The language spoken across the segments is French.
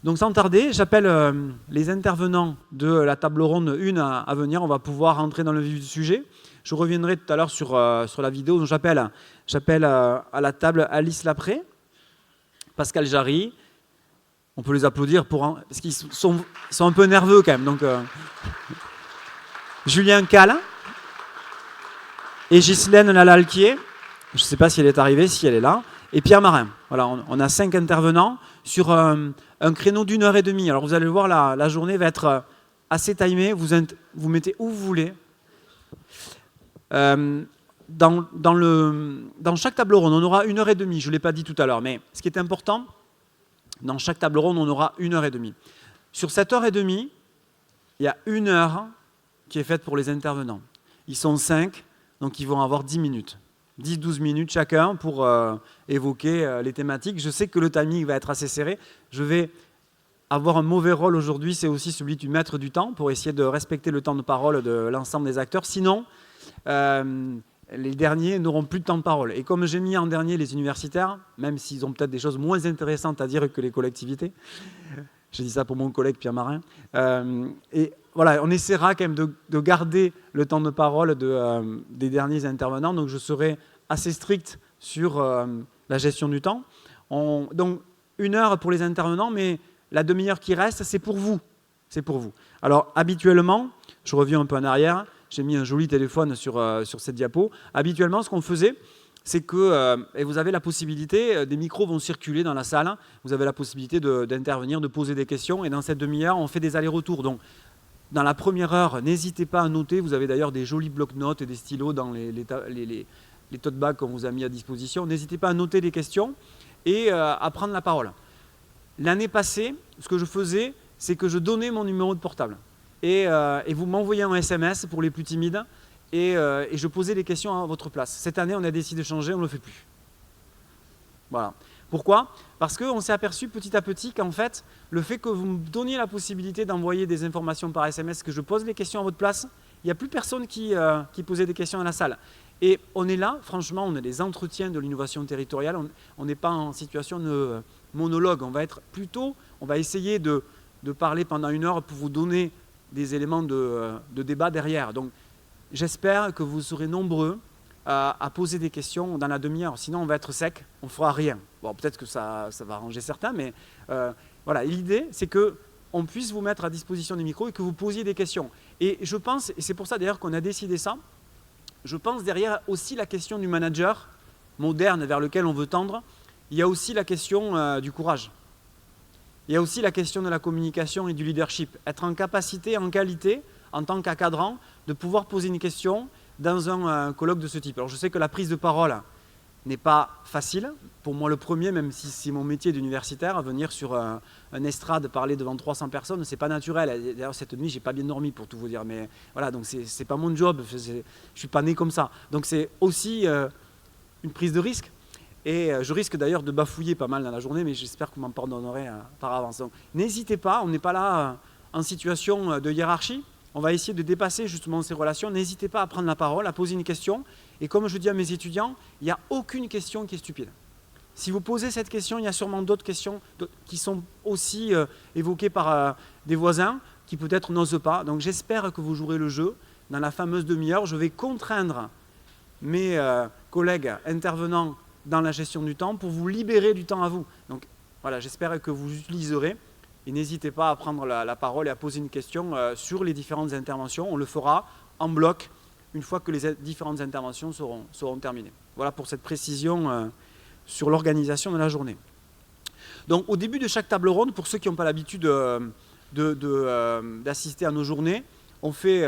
Donc sans tarder, j'appelle les intervenants de la table ronde 1 à venir. On va pouvoir rentrer dans le vif du sujet. Je reviendrai tout à l'heure sur la vidéo. Donc j'appelle à la table Alice Lapré, Pascal Jarry. On peut les applaudir parce qu'ils sont un peu nerveux quand même. Donc, Julien Cal et Ghislaine Lalalquier. Je ne sais pas si elle est arrivée, si elle est là. Et Pierre Marin. Voilà, on a 5 intervenants sur un créneau d'1h30. Alors vous allez le voir, la journée va être assez timée. Vous mettez où vous voulez. Dans chaque table ronde, on aura 1h30. Je ne l'ai pas dit tout à l'heure, mais ce qui est important, dans chaque table ronde, on aura 1h30. Sur cette heure et demie, il y a 1 heure qui est faite pour les intervenants. Ils sont 5, donc ils vont avoir 10 minutes. 10-12 minutes chacun pour évoquer les thématiques. Je sais que le timing va être assez serré. Je vais avoir un mauvais rôle aujourd'hui, c'est aussi celui du maître du temps, pour essayer de respecter le temps de parole de l'ensemble des acteurs. Sinon, les derniers n'auront plus de temps de parole. Et comme j'ai mis en dernier les universitaires, même s'ils ont peut-être des choses moins intéressantes à dire que les collectivités, j'ai dit ça pour mon collègue Pierre Marin, et voilà, on essaiera quand même de garder le temps de parole des derniers intervenants, donc je serai assez strict sur la gestion du temps. Donc 1 heure pour les intervenants, mais la demi-heure qui reste, c'est pour vous. C'est pour vous. Alors habituellement, je reviens un peu en arrière, j'ai mis un joli téléphone sur cette diapo. Habituellement, ce qu'on faisait, c'est que, et vous avez la possibilité, des micros vont circuler dans la salle, vous avez la possibilité d'intervenir, de poser des questions, et dans cette demi-heure, on fait des allers-retours. Donc, dans la première heure, n'hésitez pas à noter, vous avez d'ailleurs des jolis blocs-notes et des stylos dans les tote bags qu'on vous a mis à disposition. N'hésitez pas à noter des questions et à prendre la parole. L'année passée, ce que je faisais, c'est que je donnais mon numéro de portable. Et vous m'envoyez un SMS pour les plus timides, et je posais des questions à votre place. Cette année, on a décidé de changer, on ne le fait plus. Voilà. Pourquoi ? Parce qu'on s'est aperçu petit à petit qu'en fait, le fait que vous me donniez la possibilité d'envoyer des informations par SMS, que je pose les questions à votre place, il n'y a plus personne qui posait des questions dans la salle. Et on est là, franchement, on a des entretiens de l'innovation territoriale, on n'est pas en situation de monologue, on va essayer de parler pendant 1 heure pour vous donner des éléments de débat derrière. Donc, j'espère que vous serez nombreux à poser des questions dans la demi-heure. Sinon, on va être sec, on ne fera rien. Bon, peut-être que ça va arranger certains, mais voilà. L'idée, c'est qu'on puisse vous mettre à disposition des micros et que vous posiez des questions. Et je pense, et c'est pour ça d'ailleurs qu'on a décidé ça, je pense derrière aussi la question du manager moderne vers lequel on veut tendre, il y a aussi la question du courage. Il y a aussi la question de la communication et du leadership. Être en capacité, en qualité, en tant qu'encadrant, de pouvoir poser une question dans un colloque de ce type. Alors je sais que la prise de parole n'est pas facile. Pour moi, le premier, même si c'est mon métier d'universitaire, venir sur un estrade parler devant 300 personnes, c'est pas naturel. D'ailleurs, cette nuit, j'ai pas bien dormi pour tout vous dire. Mais voilà, donc c'est pas mon job. Je suis pas né comme ça. Donc c'est aussi une prise de risque. Et je risque d'ailleurs de bafouiller pas mal dans la journée, mais j'espère que vous m'en pardonnerez par avance. Donc n'hésitez pas, on n'est pas là en situation de hiérarchie. On va essayer de dépasser justement ces relations. N'hésitez pas à prendre la parole, à poser une question. Et comme je dis à mes étudiants, il n'y a aucune question qui est stupide. Si vous posez cette question, il y a sûrement d'autres questions qui sont aussi évoquées par des voisins qui peut-être n'osent pas. Donc j'espère que vous jouerez le jeu. Dans la fameuse demi-heure, je vais contraindre mes collègues intervenants dans la gestion du temps pour vous libérer du temps à vous. Donc voilà, j'espère que vous utiliserez. Et n'hésitez pas à prendre la parole et à poser une question sur les différentes interventions. On le fera en bloc une fois que les différentes interventions seront terminées. Voilà pour cette précision sur l'organisation de la journée. Donc au début de chaque table ronde, pour ceux qui n'ont pas l'habitude d'assister à nos journées, on fait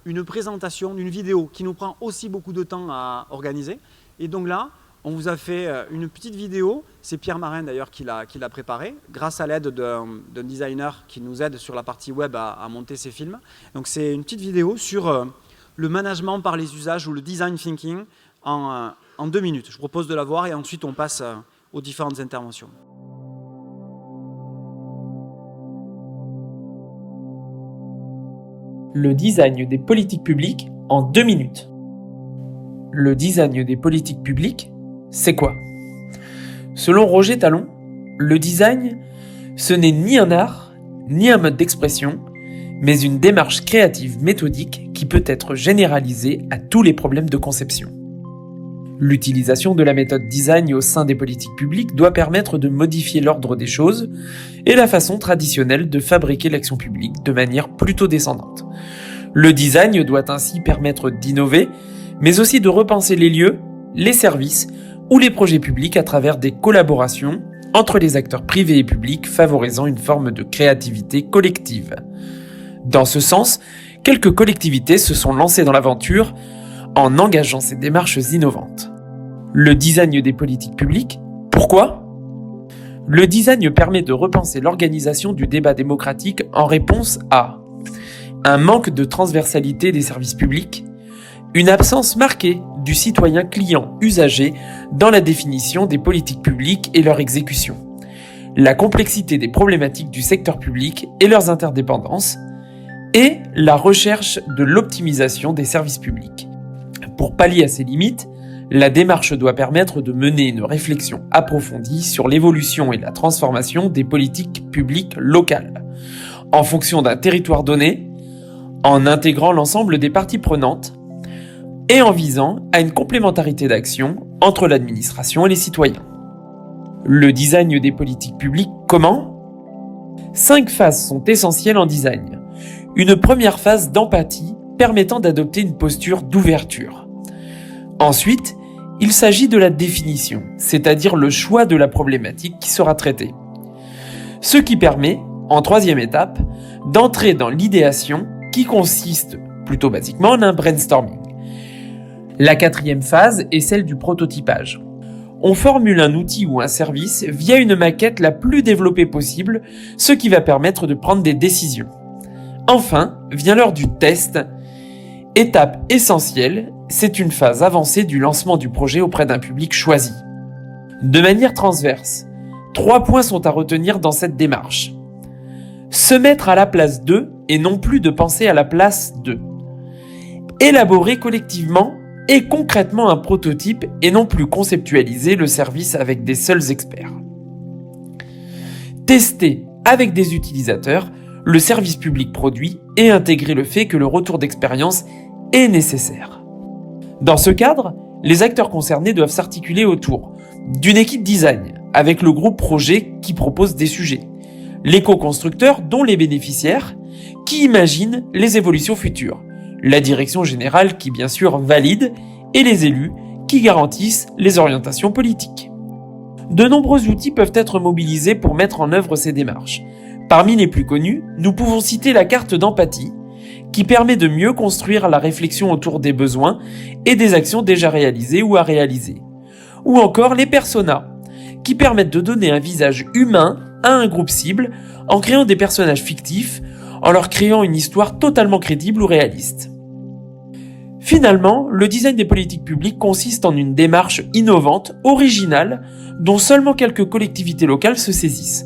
une présentation d'une vidéo qui nous prend aussi beaucoup de temps à organiser. Et donc là, on vous a fait une petite vidéo, c'est Pierre Marin d'ailleurs qui l'a préparée, grâce à l'aide d'un designer qui nous aide sur la partie web à monter ces films. Donc c'est une petite vidéo sur le management par les usages ou le design thinking en 2 minutes. Je propose de la voir et ensuite on passe aux différentes interventions. Le design des politiques publiques en 2 minutes. Le design des politiques publiques, c'est quoi ? Selon Roger Talon, le design, Ce n'est ni un art, ni un mode d'expression, mais une démarche créative méthodique qui peut être généralisée à tous les problèmes de conception. L'utilisation de la méthode design au sein des politiques publiques doit permettre de modifier l'ordre des choses et la façon traditionnelle de fabriquer l'action publique de manière plutôt descendante. Le design doit ainsi permettre d'innover, mais aussi de repenser les lieux, les services ou les projets publics à travers des collaborations entre les acteurs privés et publics favorisant une forme de créativité collective. Dans ce sens, quelques collectivités se sont lancées dans l'aventure en engageant ces démarches innovantes. Le design des politiques publiques, pourquoi ? Le design permet de repenser l'organisation du débat démocratique en réponse à un manque de transversalité des services publics, une absence marquée du citoyen client usager dans la définition des politiques publiques et leur exécution, la complexité des problématiques du secteur public et leurs interdépendances, et la recherche de l'optimisation des services publics. Pour pallier à ces limites, la démarche doit permettre de mener une réflexion approfondie sur l'évolution et la transformation des politiques publiques locales, en fonction d'un territoire donné, en intégrant l'ensemble des parties prenantes et en visant à une complémentarité d'action entre l'administration et les citoyens. Le design des politiques publiques, comment ? 5 phases sont essentielles en design. Une première phase d'empathie permettant d'adopter une posture d'ouverture. Ensuite, il s'agit de la définition, c'est-à-dire le choix de la problématique qui sera traitée. Ce qui permet, en troisième étape, d'entrer dans l'idéation qui consiste, plutôt basiquement, en un brainstorming. La quatrième phase est celle du prototypage. On formule un outil ou un service via une maquette la plus développée possible, ce qui va permettre de prendre des décisions. Enfin, vient l'heure du test. Étape essentielle, c'est une phase avancée du lancement du projet auprès d'un public choisi. De manière transverse, 3 points sont à retenir dans cette démarche. Se mettre à la place d'eux et non plus de penser à la place d'eux. Élaborer collectivement et concrètement un prototype et non plus conceptualiser le service avec des seuls experts. Tester avec des utilisateurs le service public produit et intégrer le fait que le retour d'expérience est nécessaire. Dans ce cadre, les acteurs concernés doivent s'articuler autour d'une équipe design avec le groupe projet qui propose des sujets, l'éco-constructeur dont les bénéficiaires qui imaginent les évolutions futures, la direction générale qui bien sûr valide et les élus qui garantissent les orientations politiques. De nombreux outils peuvent être mobilisés pour mettre en œuvre ces démarches. Parmi les plus connus, nous pouvons citer la carte d'empathie, qui permet de mieux construire la réflexion autour des besoins et des actions déjà réalisées ou à réaliser. Ou encore les personas, qui permettent de donner un visage humain à un groupe cible en créant des personnages fictifs, en leur créant une histoire totalement crédible ou réaliste. Finalement, le design des politiques publiques consiste en une démarche innovante, originale, dont seulement quelques collectivités locales se saisissent.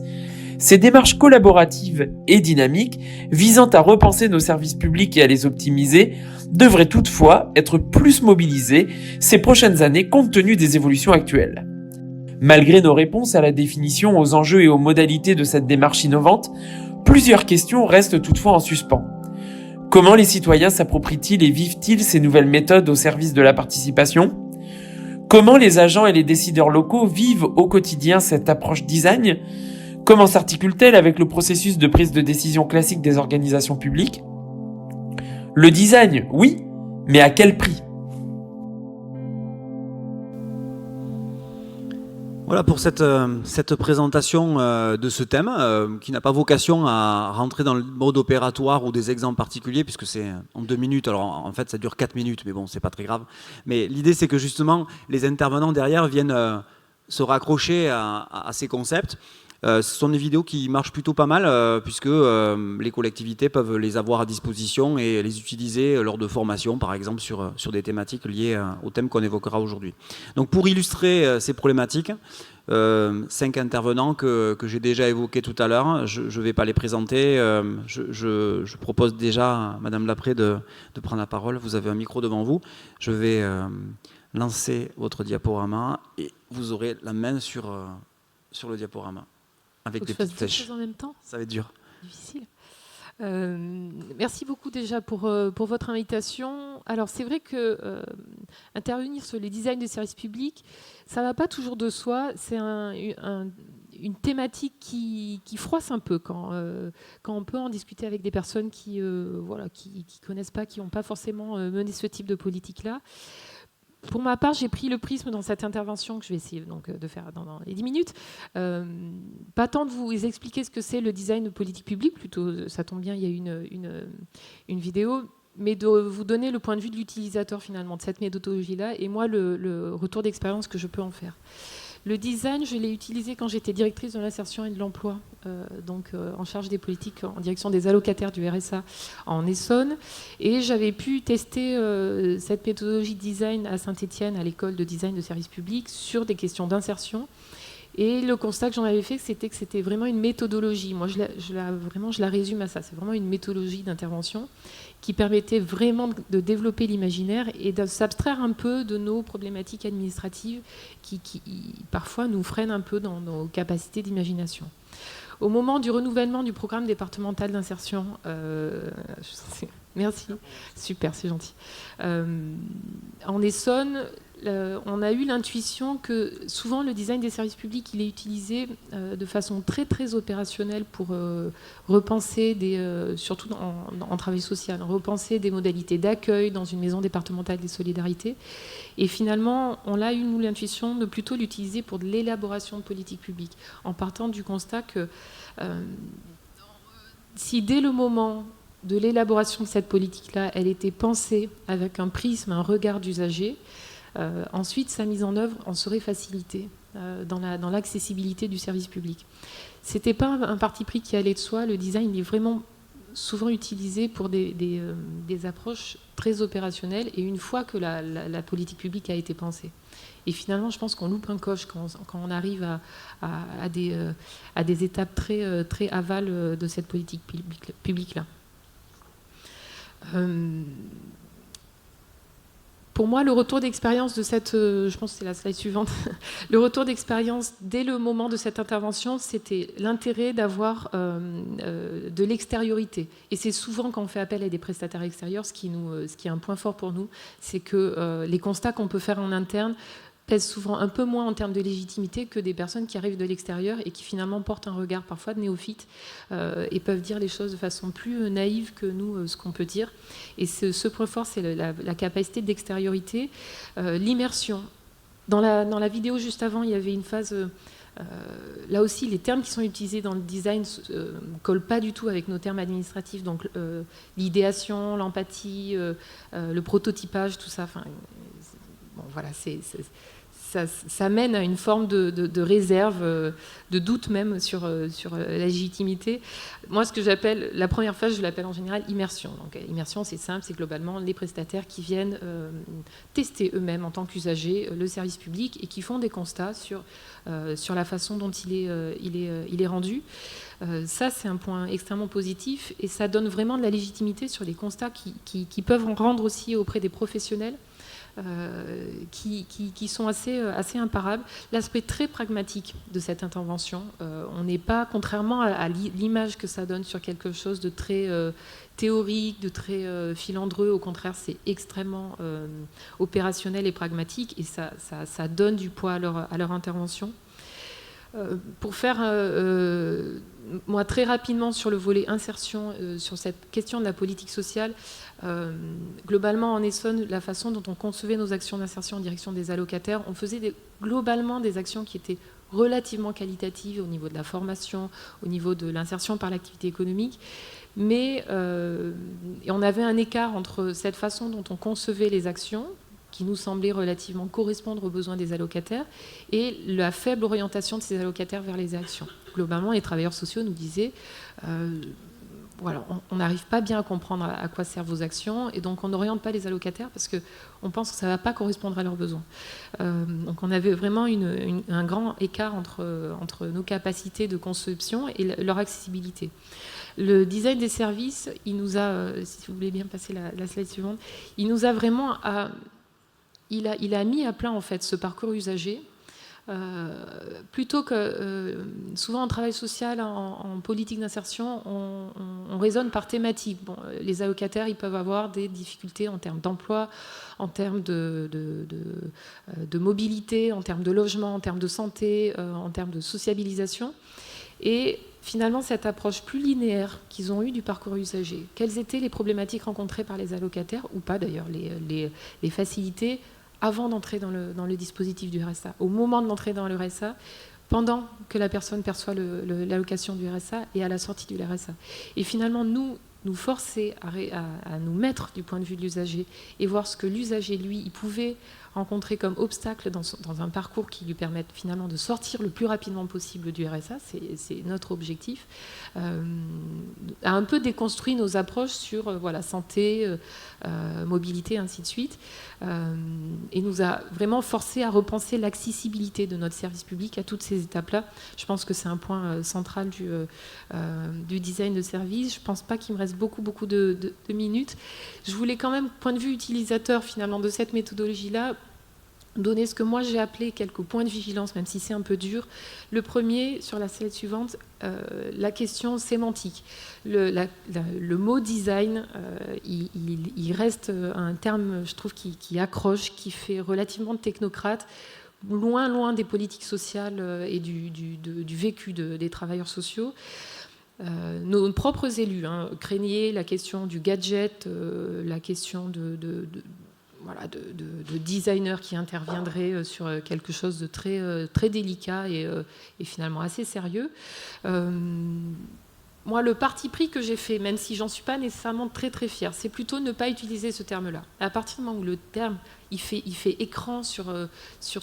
Ces démarches collaboratives et dynamiques, visant à repenser nos services publics et à les optimiser, devraient toutefois être plus mobilisées ces prochaines années compte tenu des évolutions actuelles. Malgré nos réponses à la définition, aux enjeux et aux modalités de cette démarche innovante, plusieurs questions restent toutefois en suspens. Comment les citoyens s'approprient-ils et vivent-ils ces nouvelles méthodes au service de la participation ? Comment les agents et les décideurs locaux vivent au quotidien cette approche design ? Comment s'articule-t-elle avec le processus de prise de décision classique des organisations publiques ? Le design, oui, mais à quel prix ? Voilà pour cette présentation de ce thème qui n'a pas vocation à rentrer dans le mode opératoire ou des exemples particuliers puisque c'est en 2 minutes. Alors en fait ça dure 4 minutes mais bon c'est pas très grave. Mais l'idée c'est que justement les intervenants derrière viennent se raccrocher à ces concepts. Ce sont des vidéos qui marchent plutôt pas mal puisque les collectivités peuvent les avoir à disposition et les utiliser lors de formations, par exemple sur des thématiques liées au thème qu'on évoquera aujourd'hui. Donc pour illustrer ces problématiques, 5 intervenants que j'ai déjà évoqués tout à l'heure, je ne vais pas les présenter, je propose déjà à Madame Lapré de prendre la parole. Vous avez un micro devant vous, je vais lancer votre diaporama et vous aurez la main sur le diaporama. avec Faut que des je fasse petites deux sèches. choses en même temps. Ça va être dur. Difficile. Merci beaucoup déjà pour votre invitation. Alors c'est vrai que intervenir sur les designs de services publics, ça ne va pas toujours de soi. C'est une thématique qui froisse un peu quand on peut en discuter avec des personnes qui connaissent pas, qui n'ont pas forcément mené ce type de politique-là. Pour ma part, j'ai pris le prisme dans cette intervention que je vais essayer donc, de faire dans les 10 minutes. Pas tant de vous expliquer ce que c'est le design de politique publique, plutôt, ça tombe bien, il y a une vidéo, mais de vous donner le point de vue de l'utilisateur finalement de cette méthodologie-là et moi le retour d'expérience que je peux en faire. Le design, je l'ai utilisé quand j'étais directrice de l'insertion et de l'emploi, en charge des politiques en direction des allocataires du RSA en Essonne. Et j'avais pu tester cette méthodologie de design à Saint-Étienne, à l'école de design de services publics, sur des questions d'insertion. Et le constat que j'en avais fait, c'était que c'était vraiment une méthodologie. Moi, je la résume à ça. C'est vraiment une méthodologie d'intervention qui permettait vraiment de développer l'imaginaire et de s'abstraire un peu de nos problématiques administratives qui parfois nous freinent un peu dans nos capacités d'imagination. Au moment du renouvellement du programme départemental d'insertion, merci, super, c'est gentil. En Essonne, on a eu l'intuition que souvent le design des services publics, il est utilisé de façon très très opérationnelle pour repenser surtout en travail social, repenser des modalités d'accueil dans une maison départementale des solidarités. Et finalement, on a eu nous l'intuition de plutôt l'utiliser pour de l'élaboration de politiques publiques, en partant du constat que si dès le moment de l'élaboration de cette politique-là, elle était pensée avec un prisme, un regard d'usager, ensuite, sa mise en œuvre en serait facilitée dans l'accessibilité du service public. Ce n'était pas un parti pris qui allait de soi. Le design est vraiment souvent utilisé pour des approches très opérationnelles et une fois que la politique publique a été pensée. Et finalement, je pense qu'on loupe un coche quand on arrive à des étapes très, très aval de cette politique publique-là. Pour moi, le retour d'expérience de cette... je pense que c'est la slide suivante. Le retour d'expérience dès le moment de cette intervention, c'était l'intérêt d'avoir de l'extériorité. Et c'est souvent quand on fait appel à des prestataires extérieurs, ce qui est un point fort pour nous, c'est que les constats qu'on peut faire en interne pèsent souvent un peu moins en termes de légitimité que des personnes qui arrivent de l'extérieur et qui finalement portent un regard parfois de néophyte et peuvent dire les choses de façon plus naïve que nous, ce qu'on peut dire. Et ce point fort, c'est la capacité d'extériorité, l'immersion. Dans la vidéo juste avant, il y avait une phase... là aussi, les termes qui sont utilisés dans le design ne collent pas du tout avec nos termes administratifs, donc l'idéation, l'empathie, le prototypage, tout ça. Enfin, bon, voilà, ça mène à une forme de réserve, de doute même sur la légitimité. Moi, ce que j'appelle, la première phase, je l'appelle en général immersion. Donc, immersion, c'est simple, c'est globalement les prestataires qui viennent tester eux-mêmes en tant qu'usagers le service public et qui font des constats sur la façon dont il est rendu. Ça, c'est un point extrêmement positif et ça donne vraiment de la légitimité sur les constats qui peuvent en rendre aussi auprès des professionnels. Qui sont assez imparables. L'aspect très pragmatique de cette intervention, on n'est pas, contrairement à l'image que ça donne sur quelque chose de très théorique, de très filandreux, au contraire, c'est extrêmement opérationnel et pragmatique et ça donne du poids à leur intervention. Pour faire, moi très rapidement sur le volet insertion, sur cette question de la politique sociale, globalement en Essonne, la façon dont on concevait nos actions d'insertion en direction des allocataires, on faisait globalement des actions qui étaient relativement qualitatives au niveau de la formation, au niveau de l'insertion par l'activité économique, mais et on avait un écart entre cette façon dont on concevait les actions, qui nous semblait relativement correspondre aux besoins des allocataires, et la faible orientation de ces allocataires vers les actions. Globalement, les travailleurs sociaux nous disaient voilà, on n'arrive pas bien à comprendre à quoi servent vos actions, et donc on n'oriente pas les allocataires parce qu'on pense que ça ne va pas correspondre à leurs besoins. Donc on avait vraiment un grand écart entre nos capacités de conception et leur accessibilité. Le design des services, il nous a, si vous voulez bien passer la slide suivante, il nous a vraiment... Il a mis à plat en fait ce parcours usager plutôt que souvent en travail social, en politique d'insertion, on raisonne par thématique. Bon, les allocataires, ils peuvent avoir des difficultés en termes d'emploi, en termes de mobilité, en termes de logement, en termes de santé, en termes de sociabilisation. Et finalement, cette approche plus linéaire qu'ils ont eue du parcours usager, quelles étaient les problématiques rencontrées par les allocataires, ou pas d'ailleurs, les facilités avant d'entrer dans le dispositif du RSA, au moment de l'entrée dans le RSA, pendant que la personne perçoit l'allocation du RSA et à la sortie du RSA. Et finalement, nous forcer à nous mettre du point de vue de l'usager et voir ce que l'usager, lui, il pouvait rencontrer comme obstacle dans un parcours qui lui permette finalement de sortir le plus rapidement possible du RSA, c'est notre objectif, a un peu déconstruit nos approches sur santé, mobilité, ainsi de suite, et nous a vraiment forcé à repenser l'accessibilité de notre service public à toutes ces étapes-là. Je pense que c'est un point central du design de service. Je ne pense pas qu'il me reste beaucoup de minutes. Je voulais quand même, point de vue utilisateur finalement de cette méthodologie-là, donner ce que moi j'ai appelé quelques points de vigilance, même si c'est un peu dur. Le premier, sur la slide suivante, la question sémantique. Le mot design, il reste un terme, je trouve, qui accroche, qui fait relativement technocrate, loin des politiques sociales et du vécu des travailleurs sociaux. Nos propres élus craignaient la question du gadget, la question de designers qui interviendraient sur quelque chose de très délicat et finalement assez sérieux. Moi, le parti pris que j'ai fait, même si j'en suis pas nécessairement très fière, c'est plutôt ne pas utiliser ce terme-là. À partir du moment où le terme il fait écran sur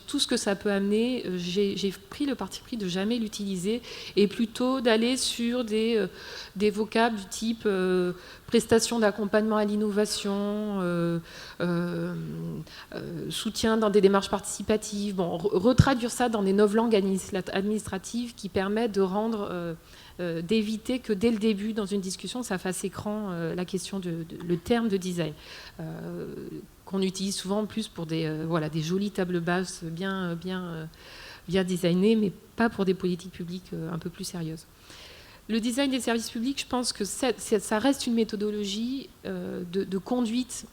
tout ce que ça peut amener, j'ai pris le parti pris de jamais l'utiliser et plutôt d'aller sur des vocables du type prestation d'accompagnement à l'innovation, soutien dans des démarches participatives, bon, retraduire ça dans des novlangues administratives qui permettent de rendre d'éviter que dès le début, dans une discussion, ça fasse écran la question le terme de design, qu'on utilise souvent plus pour des jolies tables basses bien designées, mais pas pour des politiques publiques un peu plus sérieuses. Le design des services publics, je pense que ça reste une méthodologie de conduite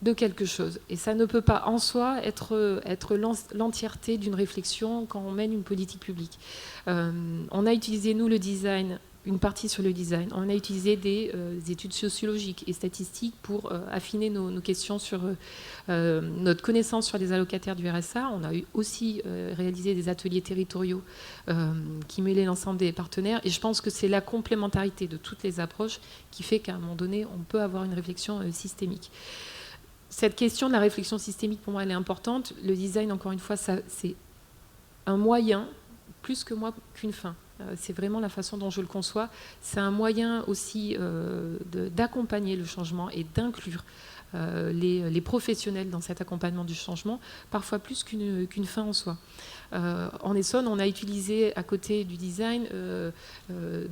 de quelque chose. Et ça ne peut pas en soi être l'entièreté d'une réflexion quand on mène une politique publique. On a utilisé, nous, le design, une partie sur le design. On a utilisé des études sociologiques et statistiques pour affiner nos questions sur notre connaissance sur les allocataires du RSA. On a aussi réalisé des ateliers territoriaux qui mêlaient l'ensemble des partenaires. Et je pense que c'est la complémentarité de toutes les approches qui fait qu'à un moment donné, on peut avoir une réflexion systémique. Cette question de la réflexion systémique, pour moi, elle est importante. Le design, encore une fois, c'est un moyen, plus que moi, qu'une fin. C'est vraiment la façon dont je le conçois. C'est un moyen aussi d'accompagner le changement et d'inclure les professionnels dans cet accompagnement du changement, parfois plus qu'une fin en soi. En Essonne, on a utilisé, à côté du design,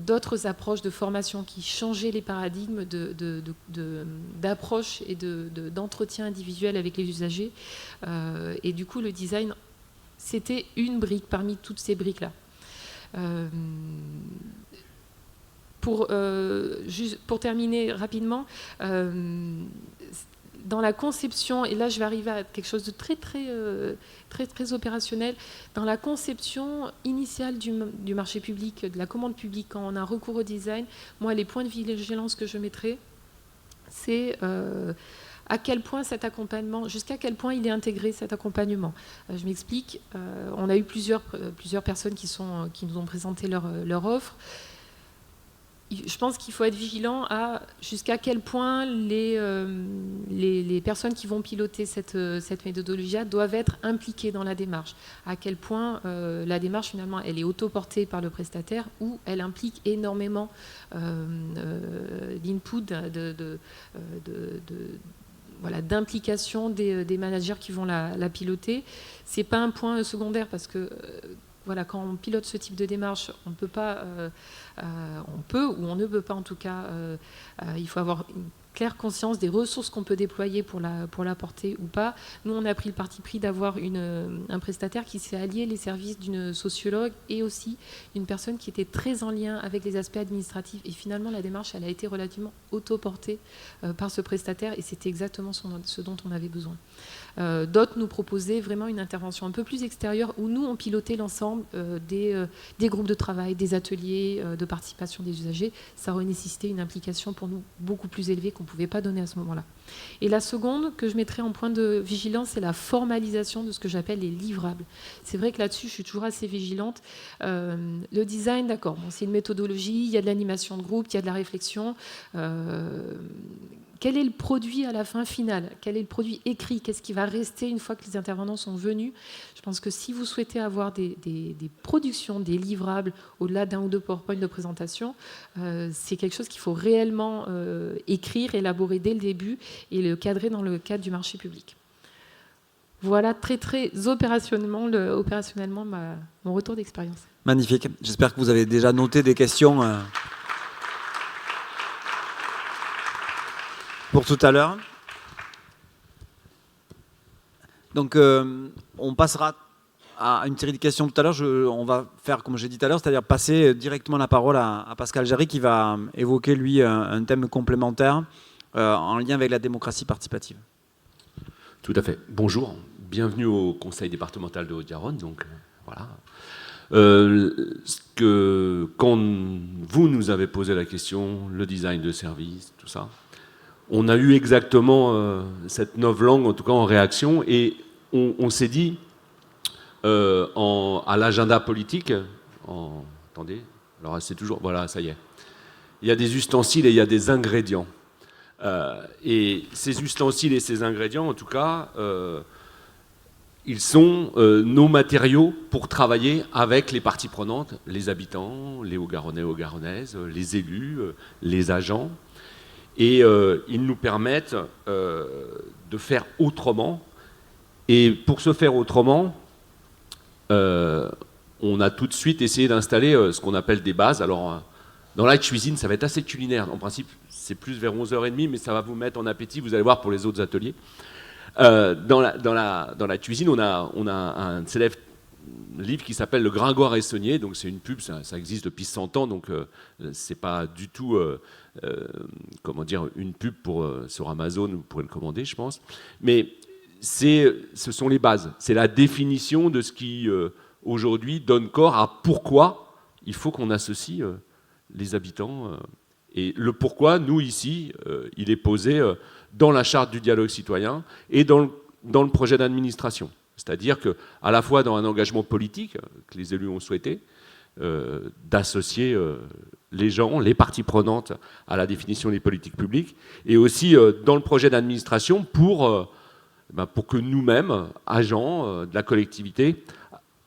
d'autres approches de formation qui changeaient les paradigmes d'approche et d'entretien individuel avec les usagers. Et du coup, le design, c'était une brique parmi toutes ces briques-là. Pour terminer rapidement, dans la conception, et là je vais arriver à quelque chose de très opérationnel, dans la conception initiale du marché public, de la commande publique, quand on a recours au design, moi les points de vigilance que je mettrai, c'est à quel point cet accompagnement, jusqu'à quel point il est intégré, cet accompagnement. Je m'explique, on a eu plusieurs personnes qui nous ont présenté leur offre. Je pense qu'il faut être vigilant à jusqu'à quel point les personnes qui vont piloter cette méthodologie doivent être impliquées dans la démarche. À quel point la démarche, finalement, elle est autoportée par le prestataire ou elle implique énormément d'input, d'implication des managers qui vont la piloter. Ce n'est pas un point secondaire parce que quand on pilote ce type de démarche, on peut pas, on peut ou on ne peut pas en tout cas, il faut avoir claire conscience des ressources qu'on peut déployer pour la porter ou pas. Nous, on a pris le parti pris d'avoir un prestataire qui s'est allié les services d'une sociologue et aussi d'une personne qui était très en lien avec les aspects administratifs. Et finalement, la démarche, elle a été relativement autoportée par ce prestataire et c'était exactement ce dont on avait besoin. D'autres nous proposaient vraiment une intervention un peu plus extérieure où nous, on pilotait l'ensemble des groupes de travail, des ateliers de participation des usagers. Ça aurait nécessité une implication pour nous beaucoup plus élevée qu'on ne pouvait pas donner à ce moment-là. Et la seconde que je mettrais en point de vigilance, c'est la formalisation de ce que j'appelle les livrables. C'est vrai que là-dessus, je suis toujours assez vigilante. Le design, d'accord, bon, c'est une méthodologie, il y a de l'animation de groupe, il y a de la réflexion. Quel est le produit à la fin final? Quel est le produit écrit? Qu'est-ce qui va rester une fois que les intervenants sont venus? Je pense que si vous souhaitez avoir des productions, des livrables, au-delà d'un ou deux PowerPoint de présentation, c'est quelque chose qu'il faut réellement écrire, élaborer dès le début et le cadrer dans le cadre du marché public. Voilà très opérationnellement mon retour d'expérience. Magnifique. J'espère que vous avez déjà noté des questions pour tout à l'heure. Donc, on passera à une série de questions tout à l'heure. On va faire, comme j'ai dit tout à l'heure, c'est-à-dire passer directement la parole à Pascal Jarry qui va évoquer, lui, un thème complémentaire en lien avec la démocratie participative. Tout à fait. Bonjour. Bienvenue au Conseil départemental de Haute-Garonne. Donc, voilà. Quand vous nous avez posé la question, le design de service, tout ça, on a eu exactement cette novlangue, en tout cas en réaction, et on s'est dit, à l'agenda politique, attendez, alors c'est toujours, voilà, ça y est, il y a des ustensiles et il y a des ingrédients. Et ces ustensiles et ces ingrédients, en tout cas, ils sont nos matériaux pour travailler avec les parties prenantes, les habitants, les Haut-Garonnais, Haut-Garonnaises, les élus, les agents. Et ils nous permettent de faire autrement. Et pour se faire autrement, on a tout de suite essayé d'installer ce qu'on appelle des bases. Alors, dans la cuisine, ça va être assez culinaire. En principe, c'est plus vers 11h30, mais ça va vous mettre en appétit, vous allez voir, pour les autres ateliers. Dans la cuisine, on a un célèbre livre qui s'appelle Le Gringoire Essonnier. Donc c'est une pub, ça existe depuis 100 ans, donc c'est pas du tout comment dire, une pub sur Amazon, vous pourrez le commander, je pense. Mais ce sont les bases. C'est la définition de ce qui aujourd'hui donne corps à pourquoi il faut qu'on associe les habitants. Et le pourquoi, nous ici, il est posé dans la charte du dialogue citoyen et dans le projet d'administration. C'est-à-dire qu'à la fois dans un engagement politique que les élus ont souhaité, d'associer les gens, les parties prenantes à la définition des politiques publiques, et aussi dans le projet d'administration pour que nous-mêmes, agents de la collectivité,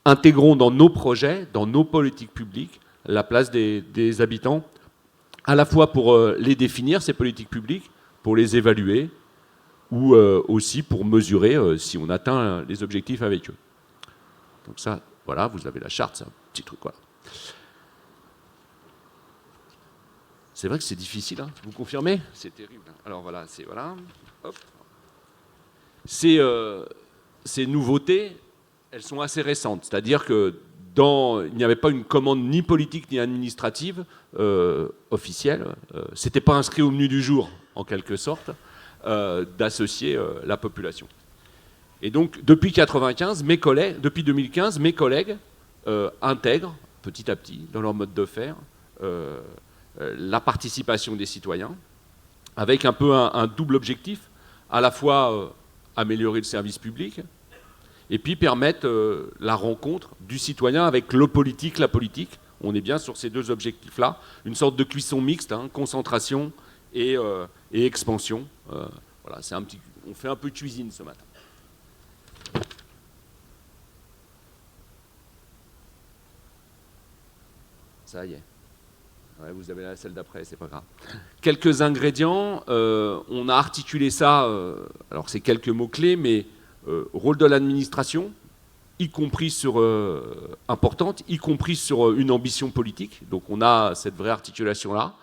intégrons dans nos projets, dans nos politiques publiques, la place des habitants, à la fois pour les définir, ces politiques publiques, pour les évaluer, ou aussi pour mesurer si on atteint les objectifs avec eux. Donc ça, voilà, vous avez la charte, c'est un petit truc, voilà. C'est vrai que c'est difficile, hein, vous confirmez? C'est terrible. Alors voilà, hop. Ces nouveautés, elles sont assez récentes, c'est-à-dire que il n'y avait pas une commande ni politique ni administrative officielle. C'était pas inscrit au menu du jour, en quelque sorte, d'associer la population. Et donc, depuis 2015, mes collègues intègrent petit à petit, dans leur mode de faire, la participation des citoyens, avec un peu un double objectif, à la fois améliorer le service public, et puis permettre la rencontre du citoyen avec le politique, la politique. On est bien sur ces deux objectifs-là, une sorte de cuisson mixte, hein, concentration et expansion. Voilà, on fait un peu de cuisine ce matin. Ça y est. Ouais, vous avez celle d'après, c'est pas grave. Quelques ingrédients, on a articulé ça, alors c'est quelques mots-clés, mais rôle de l'administration, y compris importante, y compris sur une ambition politique. Donc on a cette vraie articulation-là.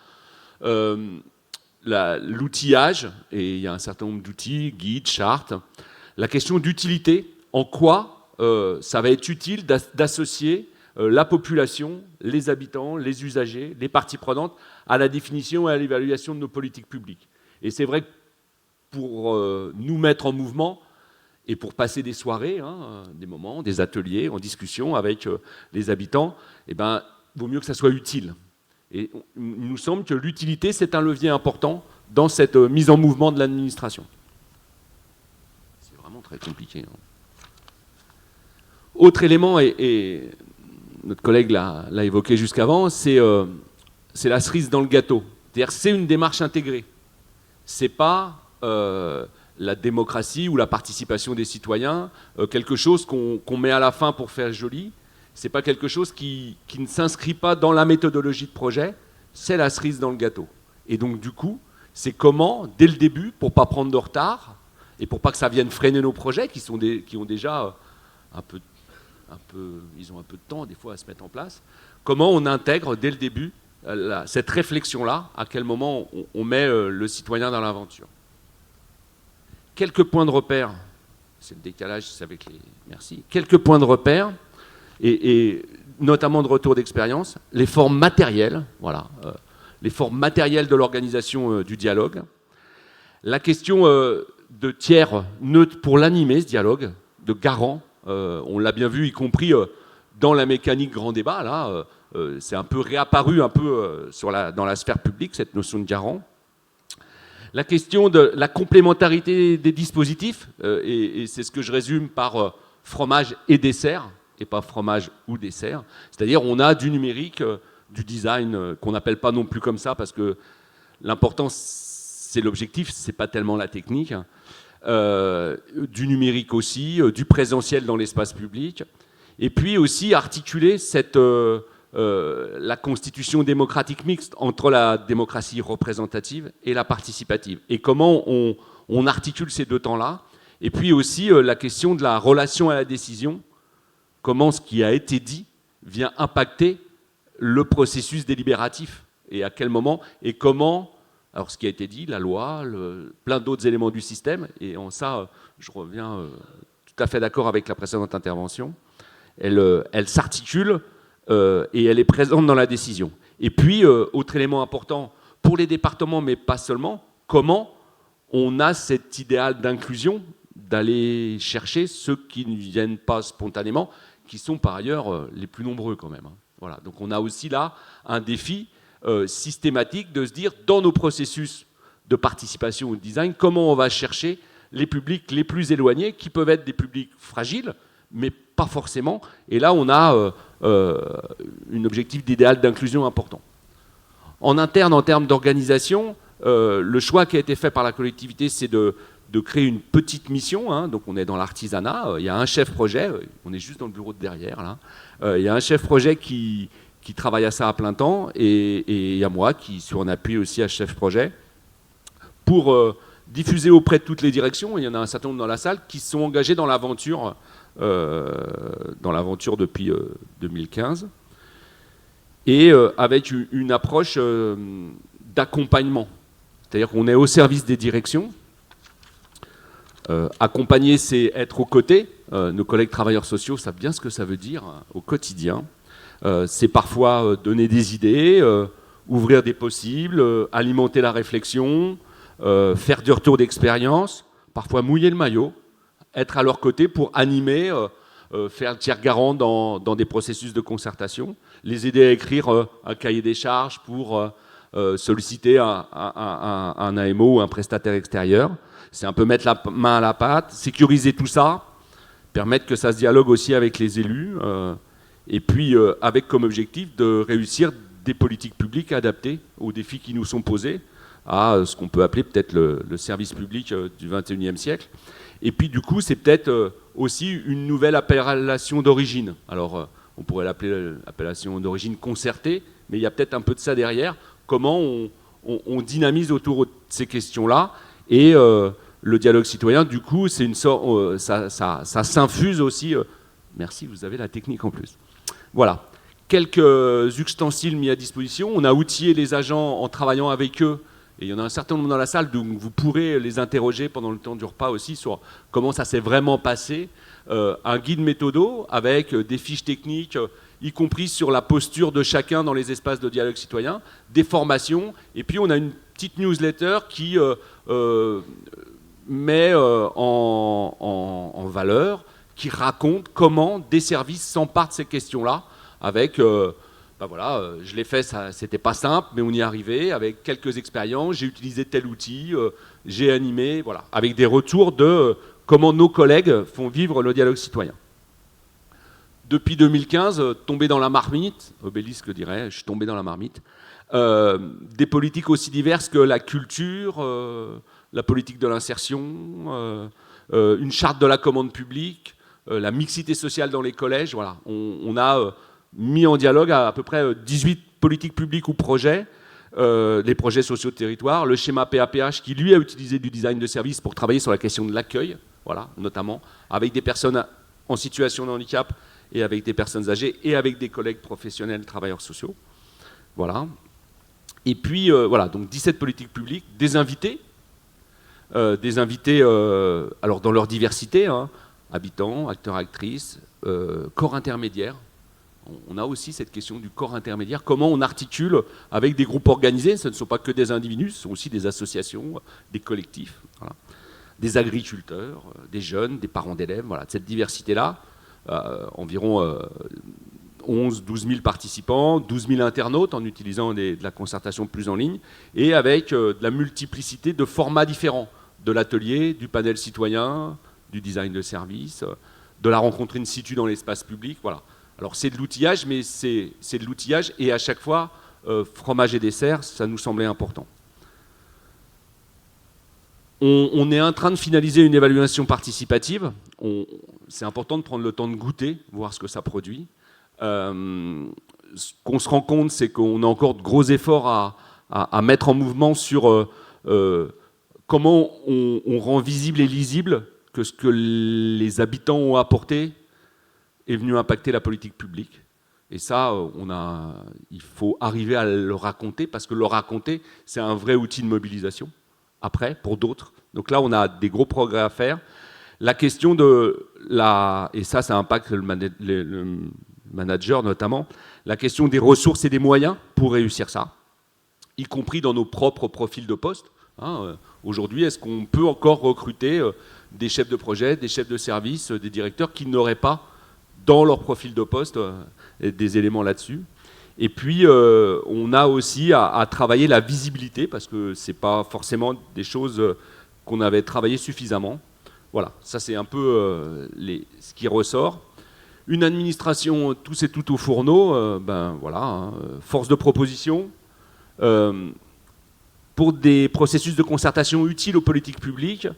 l'outillage, et il y a un certain nombre d'outils, guides, chartes, la question d'utilité, en quoi ça va être utile d'associer la population, les habitants, les usagers, les parties prenantes à la définition et à l'évaluation de nos politiques publiques. Et c'est vrai que pour nous mettre en mouvement et pour passer des soirées, des moments, des ateliers en discussion avec les habitants, eh ben, vaut mieux que ça soit utile. Et il nous semble que l'utilité, c'est un levier important dans cette mise en mouvement de l'administration. C'est vraiment très compliqué. Autre élément, et notre collègue l'a évoqué jusqu'avant, c'est la cerise dans le gâteau. C'est-à-dire c'est une démarche intégrée. C'est pas la démocratie ou la participation des citoyens, quelque chose qu'on met à la fin pour faire joli. C'est pas quelque chose qui ne s'inscrit pas dans la méthodologie de projet, c'est la cerise dans le gâteau. Et donc du coup, c'est comment, dès le début, pour pas prendre de retard, et pour pas que ça vienne freiner nos projets, qui ont déjà ils ont un peu de temps des fois à se mettre en place, comment on intègre dès le début cette réflexion-là, à quel moment on met le citoyen dans l'aventure. Quelques points de repère, c'est le décalage, c'est avec les... Merci. Quelques points de repère, et notamment de retour d'expérience, les formes matérielles, voilà, les formes matérielles de l'organisation du dialogue, la question de tiers neutres pour l'animer, ce dialogue, de garant, on l'a bien vu, y compris dans la mécanique grand débat, là, c'est un peu réapparu un peu dans la sphère publique, cette notion de garant. La question de la complémentarité des dispositifs, et c'est ce que je résume par fromage et dessert, et pas fromage ou dessert. C'est-à-dire on a du numérique, du design, qu'on n'appelle pas non plus comme ça, parce que l'important, c'est l'objectif, c'est pas tellement la technique. Du numérique aussi, du présentiel dans l'espace public, et puis aussi articuler la constitution démocratique mixte entre la démocratie représentative et la participative. Et comment on articule ces deux temps-là. Et puis aussi la question de la relation à la décision, comment ce qui a été dit vient impacter le processus délibératif, et à quel moment, et comment, alors ce qui a été dit, la loi, plein d'autres éléments du système, et en ça, je reviens tout à fait d'accord avec la précédente intervention, elle s'articule et elle est présente dans la décision. Et puis, autre élément important pour les départements, mais pas seulement, comment on a cet idéal d'inclusion, d'aller chercher ceux qui ne viennent pas spontanément, qui sont par ailleurs les plus nombreux quand même. Voilà. Donc on a aussi là un défi systématique de se dire, dans nos processus de participation au design, comment on va chercher les publics les plus éloignés, qui peuvent être des publics fragiles, mais pas forcément. Et là, on a un objectif d'idéal d'inclusion important. En interne, en termes d'organisation, le choix qui a été fait par la collectivité, c'est de créer une petite mission. Donc on est dans l'artisanat, il y a un chef projet, on est juste dans le bureau de derrière, là. Il y a un chef projet qui travaille à ça à plein temps, et il y a moi qui suis en appui aussi à chef projet, pour diffuser auprès de toutes les directions. Il y en a un certain nombre dans la salle qui se sont engagés dans l'aventure depuis 2015, et avec une approche d'accompagnement. C'est-à-dire qu'on est au service des directions. Accompagner, c'est être aux côtés. Nos collègues travailleurs sociaux savent bien ce que ça veut dire au quotidien. C'est parfois donner des idées, ouvrir des possibles, alimenter la réflexion, faire du retour d'expérience, parfois mouiller le maillot, être à leur côté pour animer, faire le tiers garant dans des processus de concertation, les aider à écrire un cahier des charges pour solliciter un AMO ou un prestataire extérieur. C'est un peu mettre la main à la pâte, sécuriser tout ça, permettre que ça se dialogue aussi avec les élus, et puis avec comme objectif de réussir des politiques publiques adaptées aux défis qui nous sont posés, à ce qu'on peut appeler peut-être le service public du XXIe siècle. Et puis du coup, c'est peut-être aussi une nouvelle appellation d'origine. Alors, on pourrait l'appeler l'appellation d'origine concertée, mais il y a peut-être un peu de ça derrière. Comment on dynamise autour de ces questions-là, et le dialogue citoyen, du coup, c'est une sorte, ça s'infuse aussi. Merci, vous avez la technique en plus. Voilà. Quelques ustensiles mis à disposition. On a outillé les agents en travaillant avec eux Et il y en a un certain nombre dans la salle, donc vous pourrez les interroger pendant le temps du repas aussi sur comment ça s'est vraiment passé. Un guide méthodo avec des fiches techniques, y compris sur la posture de chacun dans les espaces de dialogue citoyen, des formations, et puis on a une petite newsletter qui met en valeur, qui raconte comment des services s'emparent de ces questions-là, avec, je l'ai fait, c'était pas simple, mais on y est arrivé, avec quelques expériences, j'ai utilisé tel outil, j'ai animé, voilà, avec des retours de comment nos collègues font vivre le dialogue citoyen. Depuis 2015, tombé dans la marmite, Obélisque dirait, je suis tombé dans la marmite, des politiques aussi diverses que la culture, la politique de l'insertion, une charte de la commande publique, la mixité sociale dans les collèges. Voilà. On a mis en dialogue à peu près 18 politiques publiques ou projets, les projets sociaux de territoire, le schéma PAPH qui lui a utilisé du design de service pour travailler sur la question de l'accueil, voilà, notamment, avec des personnes en situation de handicap et avec des personnes âgées et avec des collègues professionnels, travailleurs sociaux. Voilà. Et puis, voilà, donc 17 politiques publiques, des invités, alors dans leur diversité, hein, habitants, acteurs, actrices, corps intermédiaires. On a aussi cette question du corps intermédiaire, comment on articule avec des groupes organisés, ce ne sont pas que des individus, ce sont aussi des associations, des collectifs, voilà. Des agriculteurs, des jeunes, des parents d'élèves, voilà, cette diversité-là, environ 11-12 000 participants, 12 000 internautes en utilisant de la concertation plus en ligne, et avec de la multiplicité de formats différents, de l'atelier, du panel citoyen, du design de service, de la rencontre in situ dans l'espace public, voilà. Alors c'est de l'outillage, mais c'est de l'outillage, et à chaque fois, fromage et dessert, ça nous semblait important. On est en train de finaliser une évaluation participative. C'est important de prendre le temps de goûter, voir ce que ça produit. Ce qu'on se rend compte, c'est qu'on a encore de gros efforts à mettre en mouvement sur comment on rend visible et lisible que ce que les habitants ont apporté est venu impacter la politique publique. Et ça, il faut arriver à le raconter, parce que le raconter, c'est un vrai outil de mobilisation, après, pour d'autres. Donc là, on a des gros progrès à faire. La question et ça impacte le manager notamment, la question des ressources et des moyens pour réussir ça, y compris dans nos propres profils de poste. Hein. Aujourd'hui, est-ce qu'on peut encore recruter des chefs de projet, des chefs de service, des directeurs qui n'auraient pas dans leur profil de poste des éléments là-dessus. Et puis, on a aussi à travailler la visibilité, parce que ce n'est pas forcément des choses qu'on avait travaillé suffisamment. Voilà, ça c'est un peu ce qui ressort. Une administration, tout c'est tout au fourneau, force de proposition. Pour des processus de concertation utiles aux politiques publiques,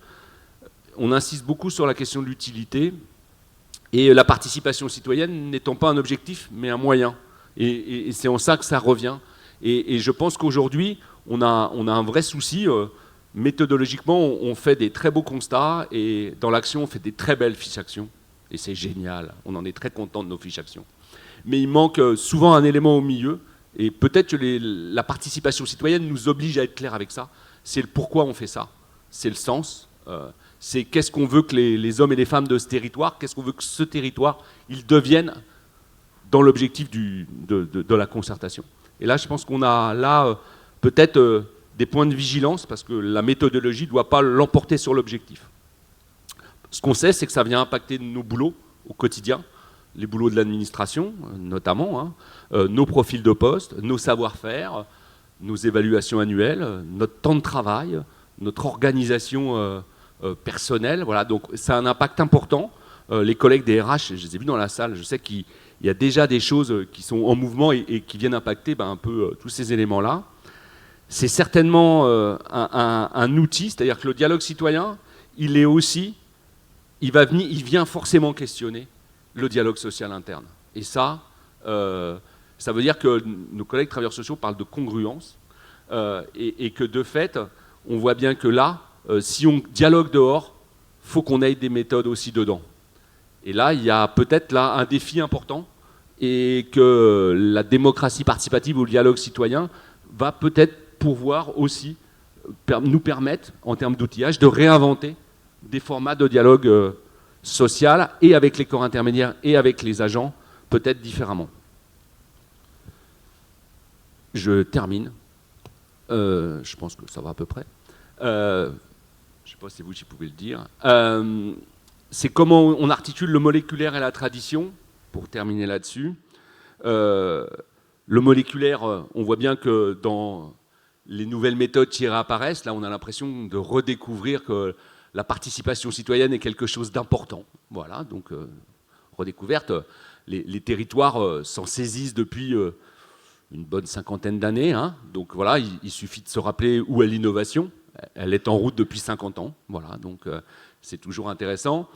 on insiste beaucoup sur la question de l'utilité, et la participation citoyenne n'étant pas un objectif, mais un moyen. Et c'est en ça que ça revient. Et je pense qu'aujourd'hui, on a un vrai souci. Méthodologiquement, on fait des très beaux constats, et dans l'action, on fait des très belles fiches actions. Et c'est génial. On en est très content de nos fiches actions. Mais il manque souvent un élément au milieu. Et peut-être que la participation citoyenne nous oblige à être clair avec ça. C'est le pourquoi on fait ça. C'est le sens. C'est qu'est-ce qu'on veut que les hommes et les femmes de ce territoire, qu'est-ce qu'on veut que ce territoire, il devienne dans l'objectif de la concertation. Et là, je pense qu'on a là peut-être des points de vigilance, parce que la méthodologie ne doit pas l'emporter sur l'objectif. Ce qu'on sait, c'est que ça vient impacter nos boulots au quotidien, les boulots de l'administration notamment, hein, nos profils de poste, nos savoir-faire, nos évaluations annuelles, notre temps de travail, notre organisation personnelle. Voilà, donc ça a un impact important. Les collègues des RH, je les ai vus dans la salle, je sais qu'il y a déjà des choses qui sont en mouvement et qui viennent impacter un peu tous ces éléments-là. C'est certainement un outil, c'est-à-dire que le dialogue citoyen, il vient forcément questionner le dialogue social interne. Et ça veut dire que nos collègues travailleurs sociaux parlent de congruence, et que de fait, on voit bien que là, si on dialogue dehors, il faut qu'on ait des méthodes aussi dedans. Et là, il y a peut-être là un défi important, et que la démocratie participative ou le dialogue citoyen va peut-être pourvoir aussi nous permettent, en termes d'outillage, de réinventer des formats de dialogue social et avec les corps intermédiaires et avec les agents, peut-être différemment. Je termine. Je pense que ça va à peu près. Je ne sais pas si vous pouvez le dire. C'est comment on articule le moléculaire et la tradition, pour terminer là-dessus. Le moléculaire, on voit bien que dans les nouvelles méthodes qui réapparaissent, là on a l'impression de redécouvrir que la participation citoyenne est quelque chose d'important. Voilà, donc redécouverte. Les territoires s'en saisissent depuis une bonne cinquantaine d'années. Hein. Donc voilà, il suffit de se rappeler où est l'innovation. Elle est en route depuis 50 ans. Voilà, donc c'est toujours intéressant.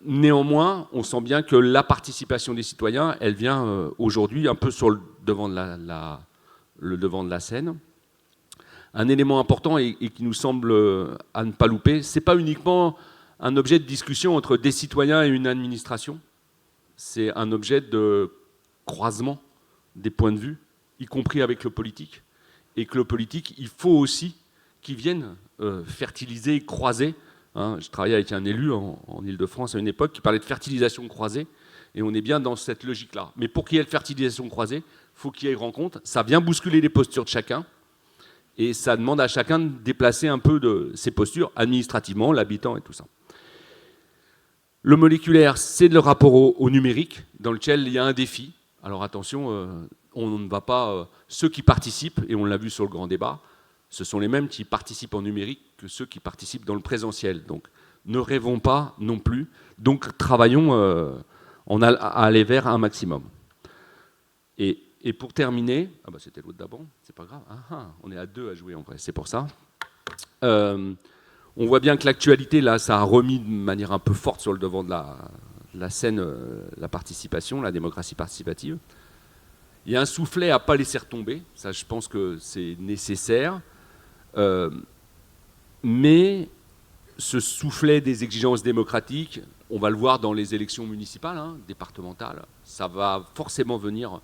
Néanmoins, on sent bien que la participation des citoyens, elle vient aujourd'hui un peu sur le devant de la scène. Un élément important et qui nous semble à ne pas louper, c'est pas uniquement un objet de discussion entre des citoyens et une administration. C'est un objet de croisement des points de vue, y compris avec le politique. Et que le politique, il faut aussi qu'il vienne fertiliser et croiser. Hein, je travaillais avec un élu en Ile-de-France à une époque qui parlait de fertilisation croisée. Et on est bien dans cette logique-là. Mais pour qu'il y ait de fertilisation croisée, il faut qu'il y ait une rencontre. Ça vient bousculer les postures de chacun. Et ça demande à chacun de déplacer un peu de ses postures administrativement, l'habitant et tout ça. Le moléculaire, c'est le rapport au numérique, dans lequel il y a un défi. Alors attention, on ne va pas... ceux qui participent, et on l'a vu sur le grand débat, ce sont les mêmes qui participent en numérique que ceux qui participent dans le présentiel. Donc ne rêvons pas non plus. Donc travaillons à aller vers un maximum. Et pour terminer, ah bah c'était l'autre d'abord, c'est pas grave, on est à 2 à jouer en vrai, c'est pour ça. On voit bien que l'actualité, là, ça a remis de manière un peu forte sur le devant de la scène la participation, la démocratie participative. Il y a un soufflet à ne pas laisser retomber, ça je pense que c'est nécessaire. Mais ce soufflet des exigences démocratiques, on va le voir dans les élections municipales, hein, départementales, ça va forcément venir.